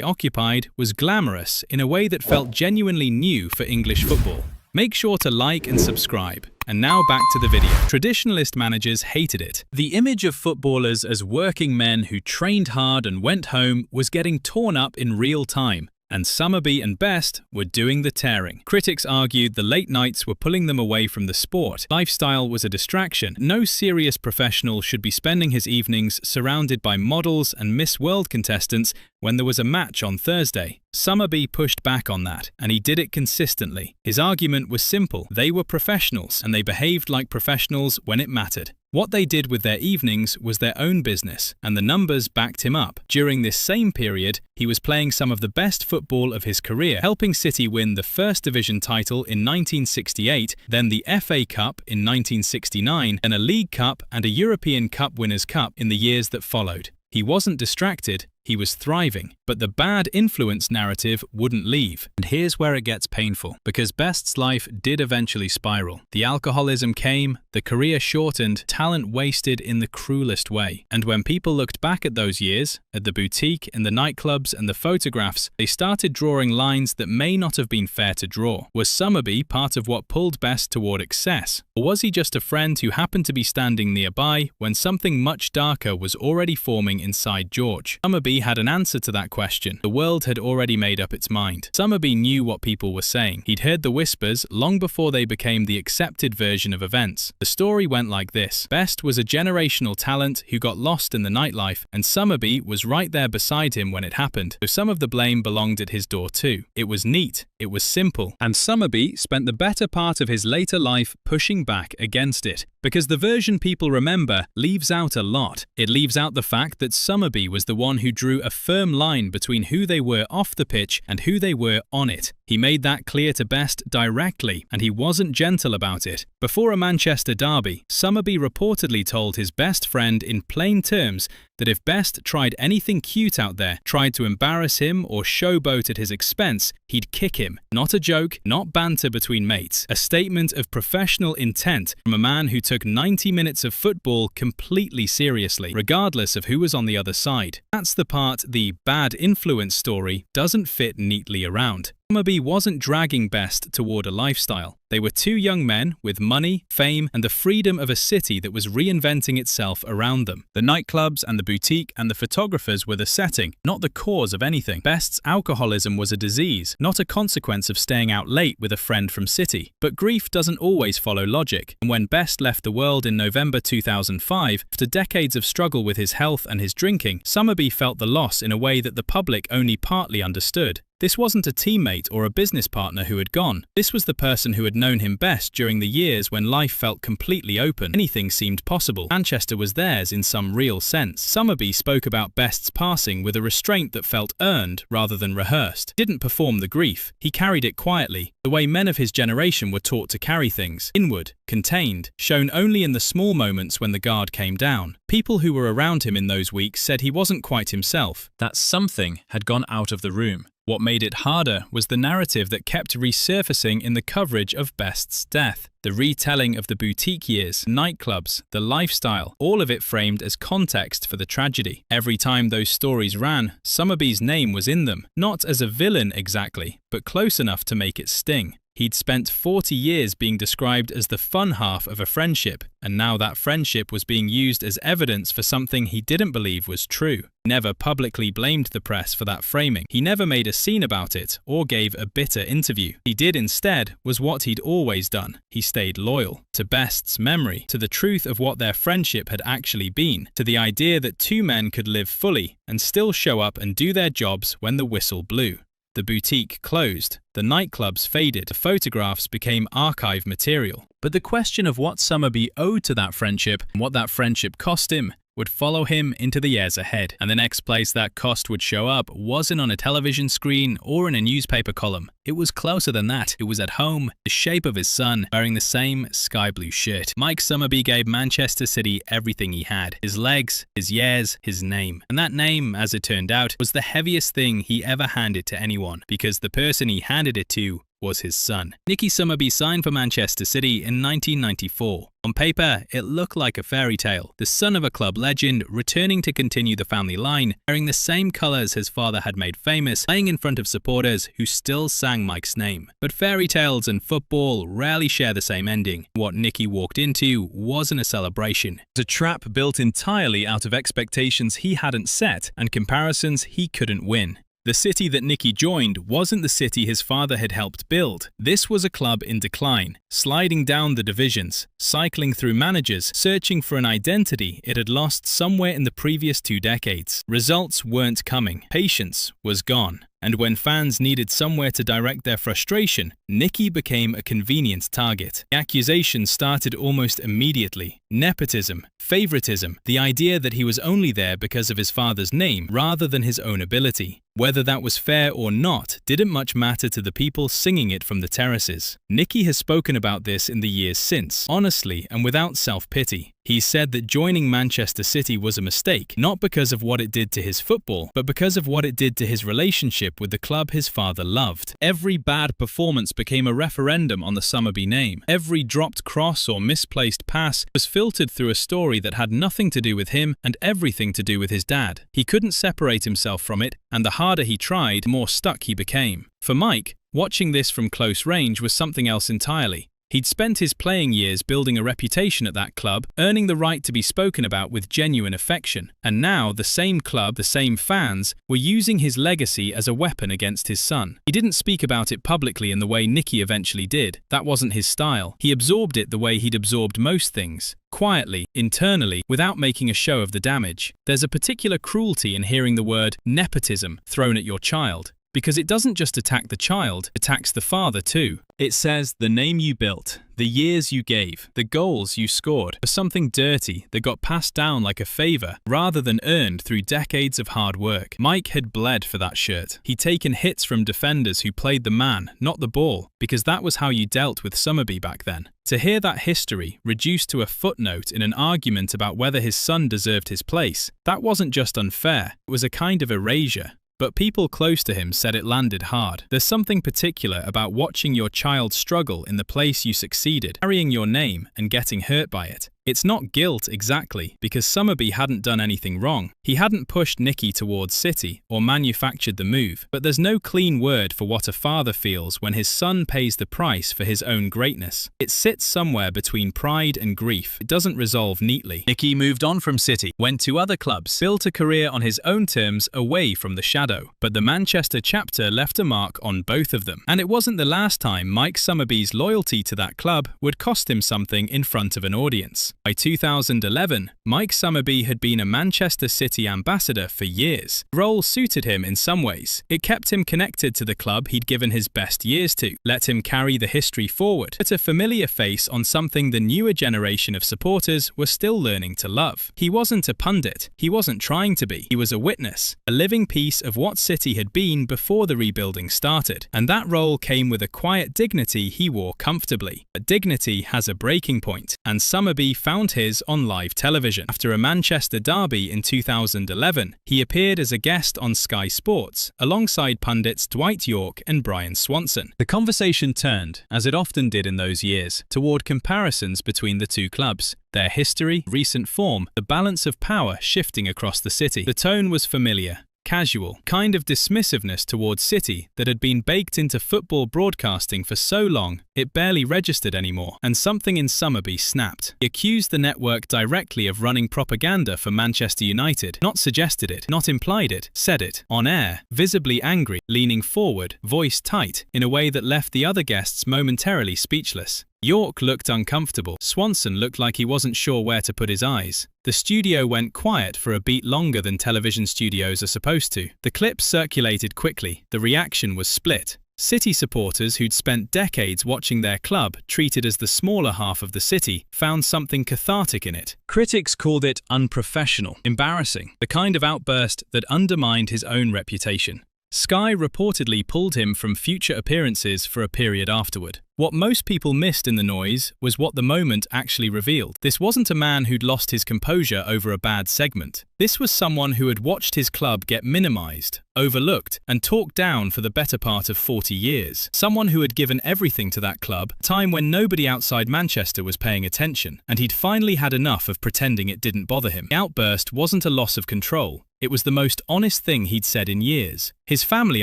occupied was glamorous in a way that felt genuinely new for English football. Make sure to like and subscribe. And now back to the video. Traditionalist managers hated it. The image of footballers as working men who trained hard and went home was getting torn up in real time. And Summerbee and Best were doing the tearing. Critics argued the late nights were pulling them away from the sport. Lifestyle was a distraction. No serious professional should be spending his evenings surrounded by models and Miss World contestants when there was a match on Thursday. Summerbee pushed back on that, and he did it consistently. His argument was simple. They were professionals, and they behaved like professionals when it mattered. What they did with their evenings was their own business, and the numbers backed him up. During this same period, he was playing some of the best football of his career, helping City win the First Division title in 1968, then the FA Cup in 1969, and a League Cup and a European Cup Winners' Cup in the years that followed. He wasn't distracted, he was thriving. But the bad influence narrative wouldn't leave. And here's where it gets painful, because Best's life did eventually spiral. The alcoholism came, the career shortened, talent wasted in the cruelest way. And when people looked back at those years, at the boutique and the nightclubs and the photographs, they started drawing lines that may not have been fair to draw. Was Summerbee part of what pulled Best toward excess? Or was he just a friend who happened to be standing nearby when something much darker was already forming inside George? Summerbee had an answer to that question. The world had already made up its mind. Summerbee knew what people were saying. He'd heard the whispers long before they became the accepted version of events. The story went like this. Best was a generational talent who got lost in the nightlife, and Summerbee was right there beside him when it happened, so some of the blame belonged at his door too. It was neat, it was simple, and Summerbee spent the better part of his later life pushing back against it. Because the version people remember leaves out a lot. It leaves out the fact that Summerbee was the one who drew a firm line between who they were off the pitch and who they were on it. He made that clear to Best directly, and he wasn't gentle about it. Before a Manchester derby, Summerbee reportedly told his best friend in plain terms that if Best tried anything cute out there, tried to embarrass him or showboat at his expense, he'd kick him. Not a joke, not banter between mates. A statement of professional intent from a man who took 90 minutes of football completely seriously, regardless of who was on the other side. That's the part the bad influence story doesn't fit neatly around. Summerbee wasn't dragging Best toward a lifestyle. They were two young men with money, fame, and the freedom of a city that was reinventing itself around them. The nightclubs and the boutique and the photographers were the setting, not the cause of anything. Best's alcoholism was a disease, not a consequence of staying out late with a friend from City. But grief doesn't always follow logic, and when Best left the world in November 2005, after decades of struggle with his health and his drinking, Summerbee felt the loss in a way that the public only partly understood. This wasn't a teammate or a business partner who had gone. This was the person who had known him best during the years when life felt completely open. Anything seemed possible. Manchester was theirs in some real sense. Summerbee spoke about Best's passing with a restraint that felt earned rather than rehearsed. He didn't perform the grief. He carried it quietly, the way men of his generation were taught to carry things. Inward, contained, shown only in the small moments when the guard came down. People who were around him in those weeks said he wasn't quite himself, that something had gone out of the room. What made it harder was the narrative that kept resurfacing in the coverage of Best's death. The retelling of the boutique years, nightclubs, the lifestyle, all of it framed as context for the tragedy. Every time those stories ran, Summerbee's name was in them, not as a villain exactly, but close enough to make it sting. He'd spent 40 years being described as the fun half of a friendship, and now that friendship was being used as evidence for something he didn't believe was true. He never publicly blamed the press for that framing. He never made a scene about it or gave a bitter interview. He did instead was what he'd always done. He stayed loyal to Best's memory, to the truth of what their friendship had actually been, to the idea that two men could live fully and still show up and do their jobs when the whistle blew. The boutique closed, the nightclubs faded, the photographs became archive material. But the question of what Summerbee owed to that friendship and what that friendship cost him would follow him into the years ahead. And the next place that cost would show up wasn't on a television screen or in a newspaper column. It was closer than that. It was at home, the shape of his son, wearing the same sky blue shirt. Mike Summerbee gave Manchester City everything he had. His legs, his years, his name. And that name, as it turned out, was the heaviest thing he ever handed to anyone, because the person he handed it to was his son. Nicky Summerbee signed for Manchester City in 1994. On paper, it looked like a fairy tale. The son of a club legend, returning to continue the family line, wearing the same colours his father had made famous, playing in front of supporters who still sang Mike's name. But fairy tales and football rarely share the same ending. What Nicky walked into wasn't a celebration. It was a trap built entirely out of expectations he hadn't set and comparisons he couldn't win. The city that Nicky joined wasn't the city his father had helped build. This was a club in decline, sliding down the divisions, cycling through managers, searching for an identity it had lost somewhere in the previous 2 decades. Results weren't coming. Patience was gone. And when fans needed somewhere to direct their frustration, Nicky became a convenient target. The accusations started almost immediately. Nepotism, favoritism, the idea that he was only there because of his father's name rather than his own ability. Whether that was fair or not didn't much matter to the people singing it from the terraces. Nicky has spoken about this in the years since, honestly and without self-pity. He said that joining Manchester City was a mistake, not because of what it did to his football, but because of what it did to his relationship with the club his father loved. Every bad performance became a referendum on the Summerbee name. Every dropped cross or misplaced pass was filtered through a story that had nothing to do with him and everything to do with his dad. He couldn't separate himself from it, and the harder he tried, the more stuck he became. For Mike, watching this from close range was something else entirely. He'd spent his playing years building a reputation at that club, earning the right to be spoken about with genuine affection. And now the same club, the same fans, were using his legacy as a weapon against his son. He didn't speak about it publicly in the way Nicky eventually did. That wasn't his style. He absorbed it the way he'd absorbed most things. Quietly, internally, without making a show of the damage. There's a particular cruelty in hearing the word nepotism thrown at your child. Because it doesn't just attack the child, it attacks the father too. It says the name you built, the years you gave, the goals you scored, for something dirty that got passed down like a favour rather than earned through decades of hard work. Mike had bled for that shirt. He'd taken hits from defenders who played the man, not the ball, because that was how you dealt with Summerbee back then. To hear that history reduced to a footnote in an argument about whether his son deserved his place, that wasn't just unfair, it was a kind of erasure. But people close to him said it landed hard. There's something particular about watching your child struggle in the place you succeeded, carrying your name and getting hurt by it. It's not guilt exactly, because Summerbee hadn't done anything wrong. He hadn't pushed Nicky towards City or manufactured the move. But there's no clean word for what a father feels when his son pays the price for his own greatness. It sits somewhere between pride and grief. It doesn't resolve neatly. Nicky moved on from City, went to other clubs, built a career on his own terms away from the shadow. But the Manchester chapter left a mark on both of them. And it wasn't the last time Mike Summerbee's loyalty to that club would cost him something in front of an audience. By 2011, Mike Summerbee had been a Manchester City ambassador for years. The role suited him in some ways. It kept him connected to the club he'd given his best years to, let him carry the history forward, put a familiar face on something the newer generation of supporters were still learning to love. He wasn't a pundit. He wasn't trying to be. He was a witness, a living piece of what City had been before the rebuilding started. And that role came with a quiet dignity he wore comfortably. But dignity has a breaking point, and Summerbee found his on live television. After a Manchester derby in 2011, he appeared as a guest on Sky Sports, alongside pundits Dwight Yorke and Brian Swanson. The conversation turned, as it often did in those years, toward comparisons between the two clubs. Their history, recent form, the balance of power shifting across the city. The tone was familiar. Casual, kind of dismissiveness towards City that had been baked into football broadcasting for so long it barely registered anymore, and something in Summerbee snapped. He accused the network directly of running propaganda for Manchester United, not suggested it, not implied it, said it, on air, visibly angry, leaning forward, voice tight, in a way that left the other guests momentarily speechless. Yorke looked uncomfortable. Swanson looked like he wasn't sure where to put his eyes. The studio went quiet for a beat longer than television studios are supposed to. The clip circulated quickly. The reaction was split. City supporters who'd spent decades watching their club treated as the smaller half of the city found something cathartic in it. Critics called it unprofessional, embarrassing, the kind of outburst that undermined his own reputation. Sky reportedly pulled him from future appearances for a period afterward. What most people missed in the noise was what the moment actually revealed. This wasn't a man who'd lost his composure over a bad segment. This was someone who had watched his club get minimized, overlooked, and talked down for the better part of 40 years. Someone who had given everything to that club, a time when nobody outside Manchester was paying attention, and he'd finally had enough of pretending it didn't bother him. The outburst wasn't a loss of control. It was the most honest thing he'd said in years. His family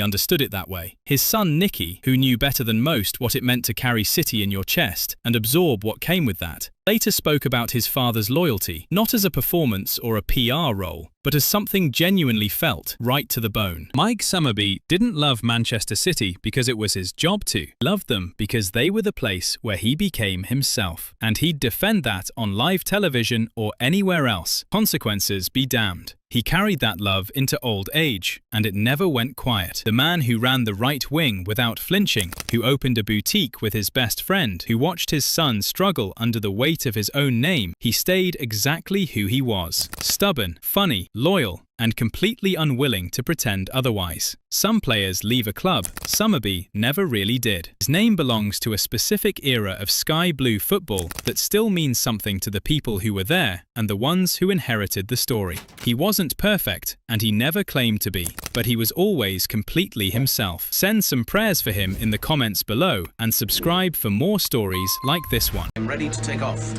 understood it that way. His son Nicky, who knew better than most what it meant to carry City in your chest and absorb what came with that, later spoke about his father's loyalty, not as a performance or a PR role, but as something genuinely felt, right to the bone. Mike Summerbee didn't love Manchester City because it was his job to. He loved them because they were the place where he became himself. And he'd defend that on live television or anywhere else. Consequences be damned. He carried that love into old age, and it never went quiet. The man who ran the right wing without flinching, who opened a boutique with his best friend, who watched his son struggle under the weight of his own name, he stayed exactly who he was. Stubborn, funny, loyal, and completely unwilling to pretend otherwise. Some players leave a club. Summerbee never really did. His name belongs to a specific era of sky blue football that still means something to the people who were there and the ones who inherited the story. He wasn't perfect, and he never claimed to be, but he was always completely himself. Send some prayers for him in the comments below and subscribe for more stories like this one. I'm ready to take off.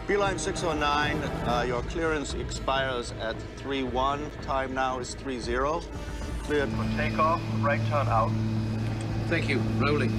Beeline 609, your clearance expires at 3-1. Time now is 3-0. Cleared for takeoff, right turn out. Thank you. Rolling.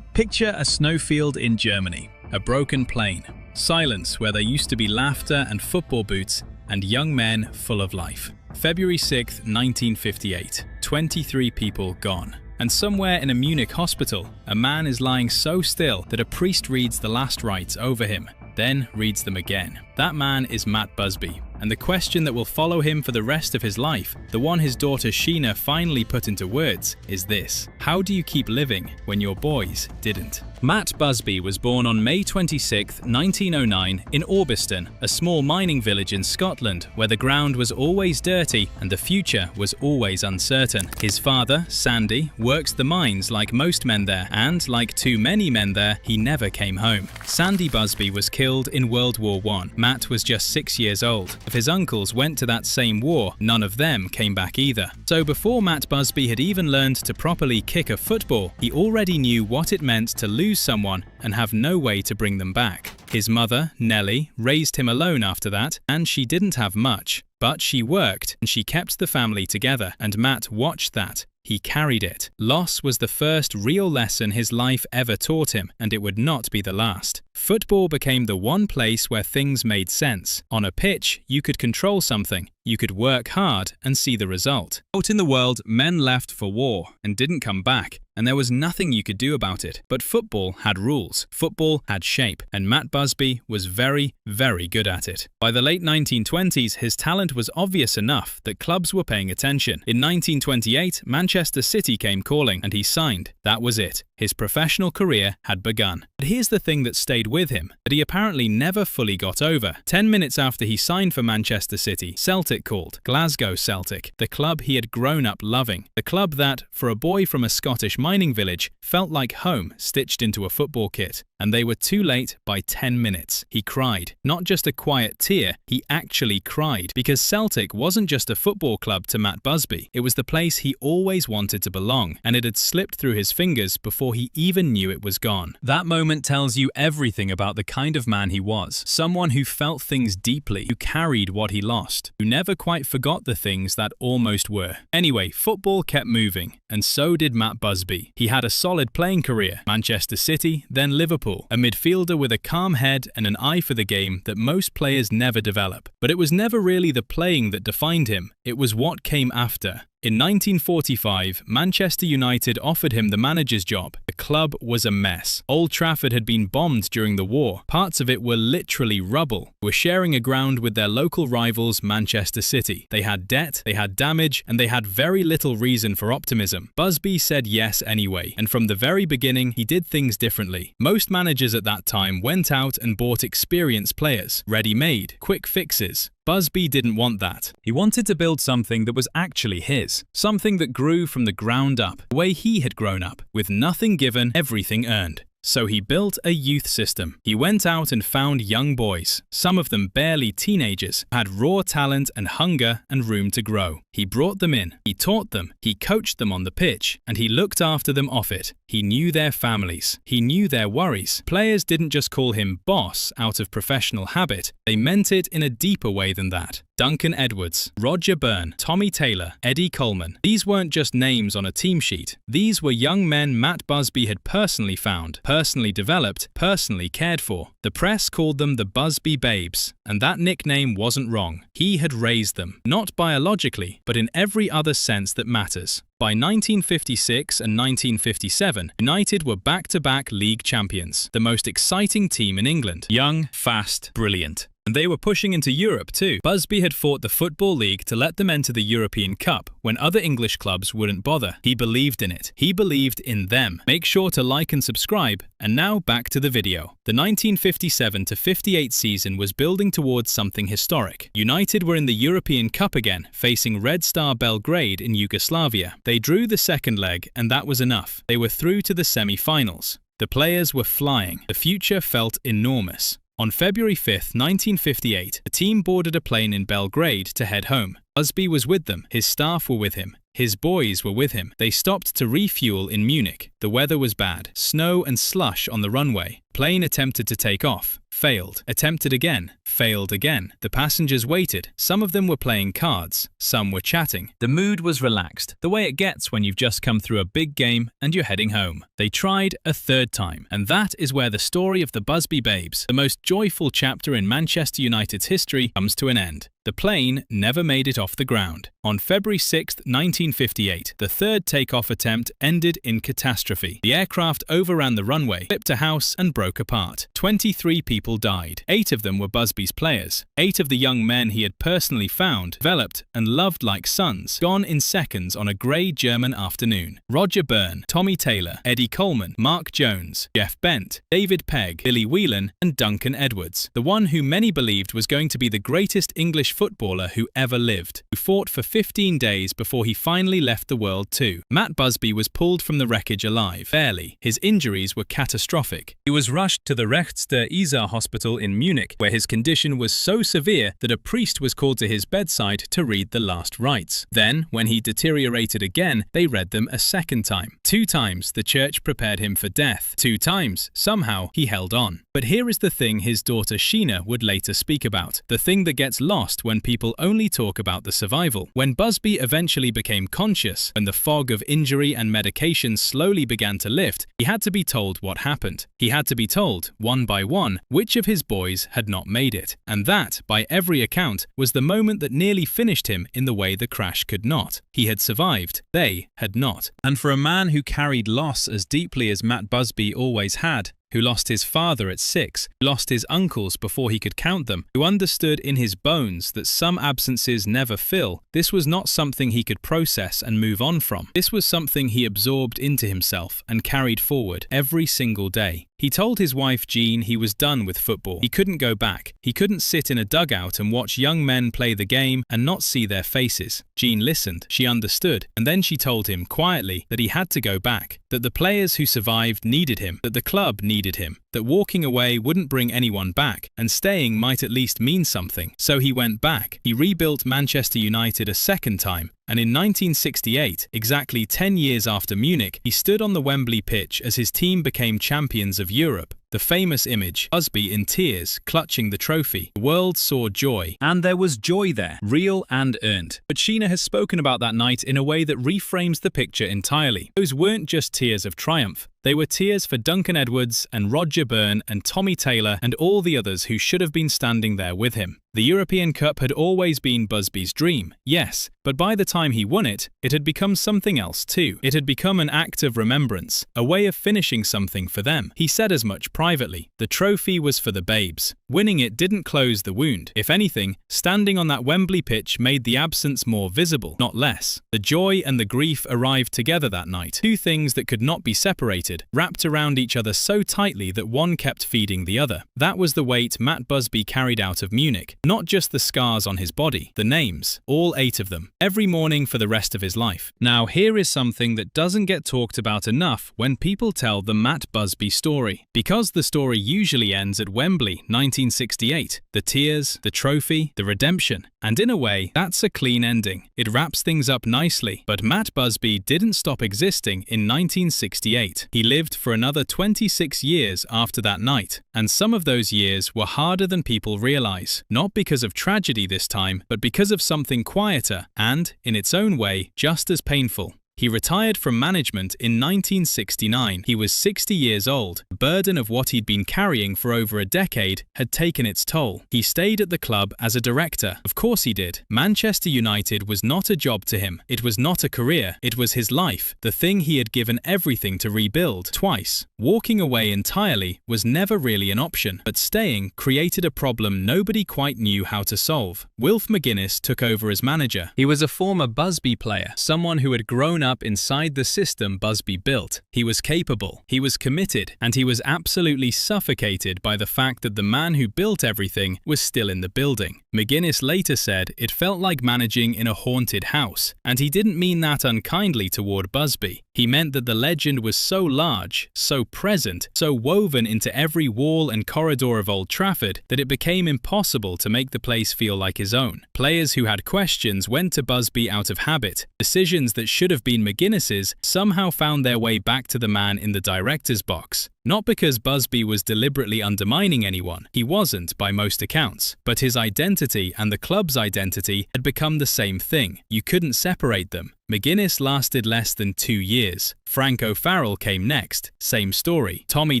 Picture a snowfield in Germany, a broken plain, silence where there used to be laughter and football boots, and young men full of life. February 6, 1958. 23 people gone. And somewhere in a Munich hospital, a man is lying so still that a priest reads the last rites over him, then reads them again. That man is Matt Busby, and the question that will follow him for the rest of his life, the one his daughter Sheena finally put into words, is this: how do you keep living when your boys didn't? Matt Busby was born on May 26, 1909 in Orbiston, a small mining village in Scotland where the ground was always dirty and the future was always uncertain. His father, Sandy, works the mines like most men there, and like too many men there, he never came home. Sandy Busby was killed in World War I. Matt was just 6 years old. If his uncles went to that same war, none of them came back either. So before Matt Busby had even learned to properly kick a football, he already knew what it meant to lose someone and have no way to bring them back. His mother, Nellie, raised him alone after that, and she didn't have much. But she worked, and she kept the family together, and Matt watched that. He carried it. Loss was the first real lesson his life ever taught him, and it would not be the last. Football became the one place where things made sense. On a pitch, you could control something. You could work hard and see the result. Out in the world, men left for war and didn't come back, and there was nothing you could do about it. But football had rules. Football had shape, and Matt Busby was very, very good at it. By the late 1920s, his talent was obvious enough that clubs were paying attention. In 1928, Manchester City came calling, and he signed. That was it. His professional career had begun. But here's the thing that stayed with him, that he apparently never fully got over. 10 minutes after he signed for Manchester City, Celtic called. Glasgow Celtic, the club he had grown up loving. The club that, for a boy from a Scottish mining village, felt like home stitched into a football kit. And they were too late by 10 minutes. He cried. Not just a quiet tear, he actually cried. Because Celtic wasn't just a football club to Matt Busby. It was the place he always wanted to belong, and it had slipped through his fingers before he even knew it was gone. That moment tells you everything about the kind of man he was. Someone who felt things deeply, who carried what he lost, who never quite forgot the things that almost were. Anyway, football kept moving, and so did Matt Busby. He had a solid playing career. Manchester City, then Liverpool. A midfielder with a calm head and an eye for the game that most players never develop. But it was never really the playing that defined him. It was what came after. In 1945, Manchester United offered him the manager's job. The club was a mess. Old Trafford had been bombed during the war. Parts of it were literally rubble. They were sharing a ground with their local rivals, Manchester City. They had debt, they had damage, and they had very little reason for optimism. Busby said yes anyway, and from the very beginning, he did things differently. Most managers at that time went out and bought experienced players, ready-made, quick fixes. Busby didn't want that. He wanted to build something that was actually his. Something that grew from the ground up, the way he had grown up, with nothing given, everything earned. So he built a youth system. He went out and found young boys, some of them barely teenagers, had raw talent and hunger and room to grow. He brought them in, he taught them, he coached them on the pitch, and he looked after them off it. He knew their families, he knew their worries. Players didn't just call him boss out of professional habit, they meant it in a deeper way than that. Duncan Edwards, Roger Byrne, Tommy Taylor, Eddie Coleman. These weren't just names on a team sheet. These were young men Matt Busby had personally found, personally developed, personally cared for. The press called them the Busby Babes, and that nickname wasn't wrong. He had raised them, not biologically, but in every other sense that matters. By 1956 and 1957, United were back-to-back league champions, the most exciting team in England. Young, fast, brilliant. And they were pushing into Europe too. Busby had fought the Football League to let them enter the European Cup when other English clubs wouldn't bother. He believed in it. He believed in them. Make sure to like and subscribe. And now back to the video. The 1957-58 season was building towards something historic. United were in the European Cup again, facing Red Star Belgrade in Yugoslavia. They drew the second leg, and that was enough. They were through to the semi-finals. The players were flying. The future felt enormous. On February 5, 1958, the team boarded a plane in Belgrade to head home. Busby was with them, his staff were with him, his boys were with him. They stopped to refuel in Munich. The weather was bad, snow and slush on the runway. Plane attempted to take off, failed. Attempted again, failed again. The passengers waited. Some of them were playing cards, some were chatting. The mood was relaxed, the way it gets when you've just come through a big game and you're heading home. They tried a third time, and that is where the story of the Busby Babes, the most joyful chapter in Manchester United's history, comes to an end. The plane never made it off the ground. On February 6, 1958, the third takeoff attempt ended in catastrophe. The aircraft overran the runway, flipped a house and broke apart. 23 people died. 8 of them were Busby's players. 8 of the young men he had personally found, developed and loved like sons, gone in seconds on a grey German afternoon. Roger Byrne, Tommy Taylor, Eddie Coleman, Mark Jones, Jeff Bent, David Pegg, Billy Whelan and Duncan Edwards. The one who many believed was going to be the greatest English footballer who ever lived, who fought for 15 days before he finally left the world too. Matt Busby was pulled from the wreckage alive, barely. His injuries were catastrophic. He was rushed to the Rechts Isar hospital in Munich, where his condition was so severe that a priest was called to his bedside to read the last rites. Then, when he deteriorated again, they read them a second time. 2 times the church prepared him for death. 2 times, somehow, he held on. But here is the thing his daughter Sheena would later speak about, the thing that gets lost when people only talk about the survival. When Busby eventually became conscious, when the fog of injury and medication slowly began to lift, he had to be told what happened. He had to be told, one by one, which of his boys had not made it. And that, by every account, was the moment that nearly finished him in the way the crash could not. He had survived. They had not. And for a man who carried loss as deeply as Matt Busby always had, who lost his father at 6, who lost his uncles before he could count them, who understood in his bones that some absences never fill, this was not something he could process and move on from. This was something he absorbed into himself and carried forward every single day. He told his wife Jean he was done with football. He couldn't go back. He couldn't sit in a dugout and watch young men play the game and not see their faces. Jean listened. She understood. And then she told him quietly that he had to go back, that the players who survived needed him, that the club needed him, that walking away wouldn't bring anyone back, and staying might at least mean something. So he went back. He rebuilt Manchester United a second time. And in 1968, exactly 10 years after Munich, he stood on the Wembley pitch as his team became champions of Europe. The famous image, Busby in tears, clutching the trophy. The world saw joy. And there was joy there, real and earned. But Sheena has spoken about that night in a way that reframes the picture entirely. Those weren't just tears of triumph. They were tears for Duncan Edwards and Roger Byrne and Tommy Taylor and all the others who should have been standing there with him. The European Cup had always been Busby's dream, yes, but by the time he won it, it had become something else too. It had become an act of remembrance, a way of finishing something for them. He said as much privately. The trophy was for the babes. Winning it didn't close the wound. If anything, standing on that Wembley pitch made the absence more visible, not less. The joy and the grief arrived together that night. 2 things that could not be separated, wrapped around each other so tightly that one kept feeding the other. That was the weight Matt Busby carried out of Munich. Not just the scars on his body, the names, all 8 of them, every morning for the rest of his life. Now here is something that doesn't get talked about enough when people tell the Matt Busby story. Because the story usually ends at Wembley, 1968. The tears, the trophy, the redemption. And in a way, that's a clean ending. It wraps things up nicely. But Matt Busby didn't stop existing in 1968. He lived for another 26 years after that night. And some of those years were harder than people realize. Not because of tragedy this time, but because of something quieter and, in its own way, just as painful. He retired from management in 1969. He was 60 years old. The burden of what he'd been carrying for over a decade had taken its toll. He stayed at the club as a director. Of course he did. Manchester United was not a job to him. It was not a career. It was his life, the thing he had given everything to rebuild. Twice. Walking away entirely was never really an option, but staying created a problem nobody quite knew how to solve. Wilf McGuinness took over as manager. He was a former Busby player, someone who had grown up inside the system Busby built. He was capable, he was committed, and he was absolutely suffocated by the fact that the man who built everything was still in the building. McGuinness later said it felt like managing in a haunted house, and he didn't mean that unkindly toward Busby. He meant that the legend was so large, so present, so woven into every wall and corridor of Old Trafford that it became impossible to make the place feel like his own. Players who had questions went to Busby out of habit. Decisions that should have been McGuinness's somehow found their way back to the man in the director's box. Not because Busby was deliberately undermining anyone, he wasn't by most accounts, but his identity and the club's identity had become the same thing. You couldn't separate them. McGuinness lasted less than 2 years. Frank O'Farrell came next, same story. Tommy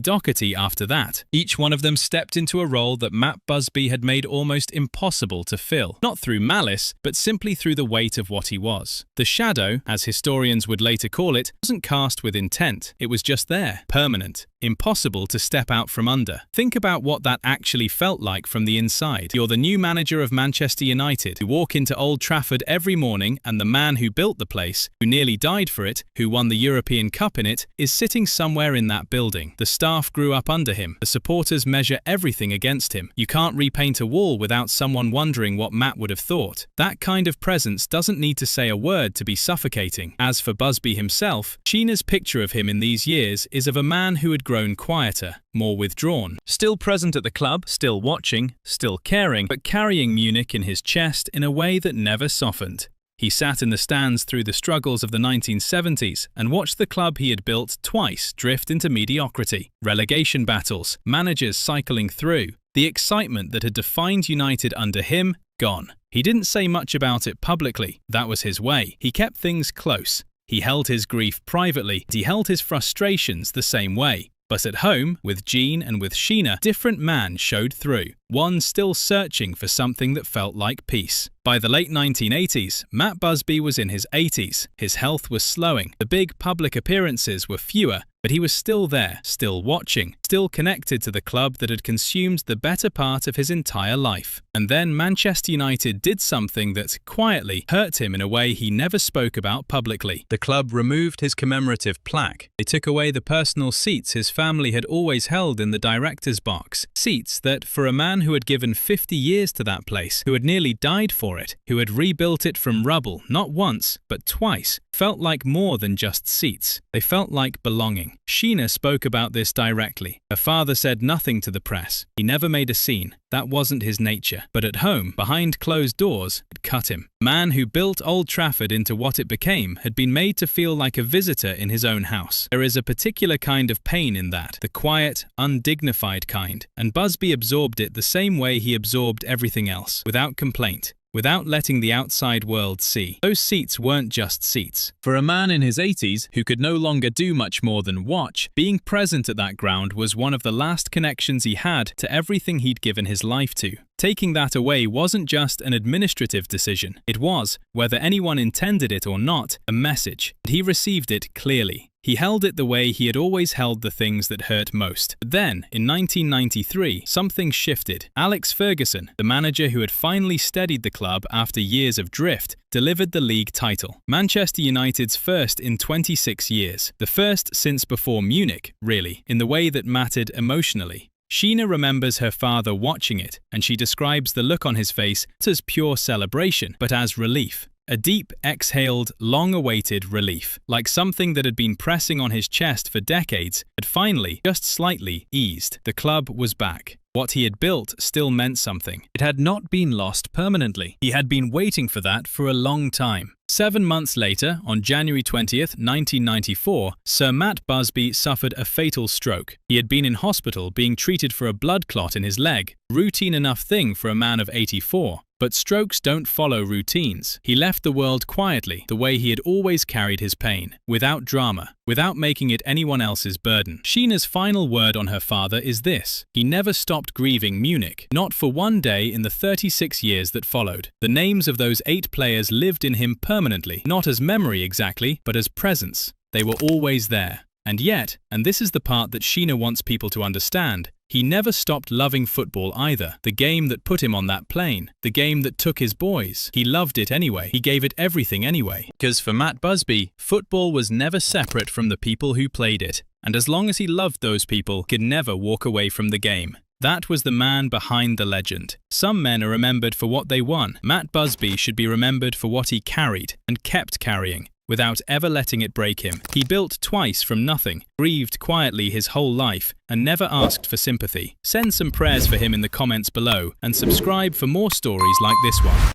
Docherty after that. Each one of them stepped into a role that Matt Busby had made almost impossible to fill. Not through malice, but simply through the weight of what he was. The shadow, as historians would later call it, wasn't cast with intent. It was just there, permanent. Impossible to step out from under. Think about what that actually felt like from the inside. You're the new manager of Manchester United. You walk into Old Trafford every morning and the man who built the place, who nearly died for it, who won the European Cup in it, is sitting somewhere in that building. The staff grew up under him. The supporters measure everything against him. You can't repaint a wall without someone wondering what Matt would have thought. That kind of presence doesn't need to say a word to be suffocating. As for Busby himself, Sheena's picture of him in these years is of a man who had grown quieter, more withdrawn. Still present at the club, still watching, still caring, but carrying Munich in his chest in a way that never softened. He sat in the stands through the struggles of the 1970s and watched the club he had built twice drift into mediocrity. Relegation battles, managers cycling through, the excitement that had defined United under him, gone. He didn't say much about it publicly. That was his way. He kept things close. He held his grief privately. He held his frustrations the same way. But at home, with Jean and with Sheena, different man showed through. One still searching for something that felt like peace. By the late 1980s, Matt Busby was in his 80s. His health was slowing. The big public appearances were fewer, but he was still there, still watching, still connected to the club that had consumed the better part of his entire life. And then Manchester United did something that, quietly, hurt him in a way he never spoke about publicly. The club removed his commemorative plaque. They took away the personal seats his family had always held in the director's box. Seats that, for a man who had given 50 years to that place, who had nearly died for it, who had rebuilt it from rubble, not once, but twice, felt like more than just seats. They felt like belonging. Sheena spoke about this directly. Her father said nothing to the press. He never made a scene. That wasn't his nature. But at home, behind closed doors, it cut him. The man who built Old Trafford into what it became had been made to feel like a visitor in his own house. There is a particular kind of pain in that, the quiet, undignified kind, and Busby absorbed it the same way he absorbed everything else, without complaint. Without letting the outside world see. Those seats weren't just seats. For a man in his 80s who could no longer do much more than watch, being present at that ground was one of the last connections he had to everything he'd given his life to. Taking that away wasn't just an administrative decision. It was, whether anyone intended it or not, a message. And he received it clearly. He held it the way he had always held the things that hurt most. But then, in 1993, something shifted. Alex Ferguson, the manager who had finally steadied the club after years of drift, delivered the league title. Manchester United's first in 26 years. The first since before Munich, really, in the way that mattered emotionally. Sheena remembers her father watching it, and she describes the look on his face not as pure celebration, but as relief. A deep, exhaled, long-awaited relief, like something that had been pressing on his chest for decades had finally, just slightly, eased. The club was back. What he had built still meant something. It had not been lost permanently. He had been waiting for that for a long time. 7 months later, on January 20th, 1994, Sir Matt Busby suffered a fatal stroke. He had been in hospital being treated for a blood clot in his leg. Routine enough thing for a man of 84. But strokes don't follow routines. He left the world quietly, the way he had always carried his pain, without drama, without making it anyone else's burden. Sheena's final word on her father is this: he never stopped grieving Munich, not for one day in the 36 years that followed. The names of those 8 players lived in him permanently, not as memory exactly, but as presence. They were always there. And yet, and this is the part that Sheena wants people to understand, he never stopped loving football either. The game that put him on that plane. The game that took his boys. He loved it anyway. He gave it everything anyway. Because for Matt Busby, football was never separate from the people who played it. And as long as he loved those people, he could never walk away from the game. That was the man behind the legend. Some men are remembered for what they won. Matt Busby should be remembered for what he carried and kept carrying, without ever letting it break him. He built twice from nothing, grieved quietly his whole life, and never asked for sympathy. Send some prayers for him in the comments below, and subscribe for more stories like this one.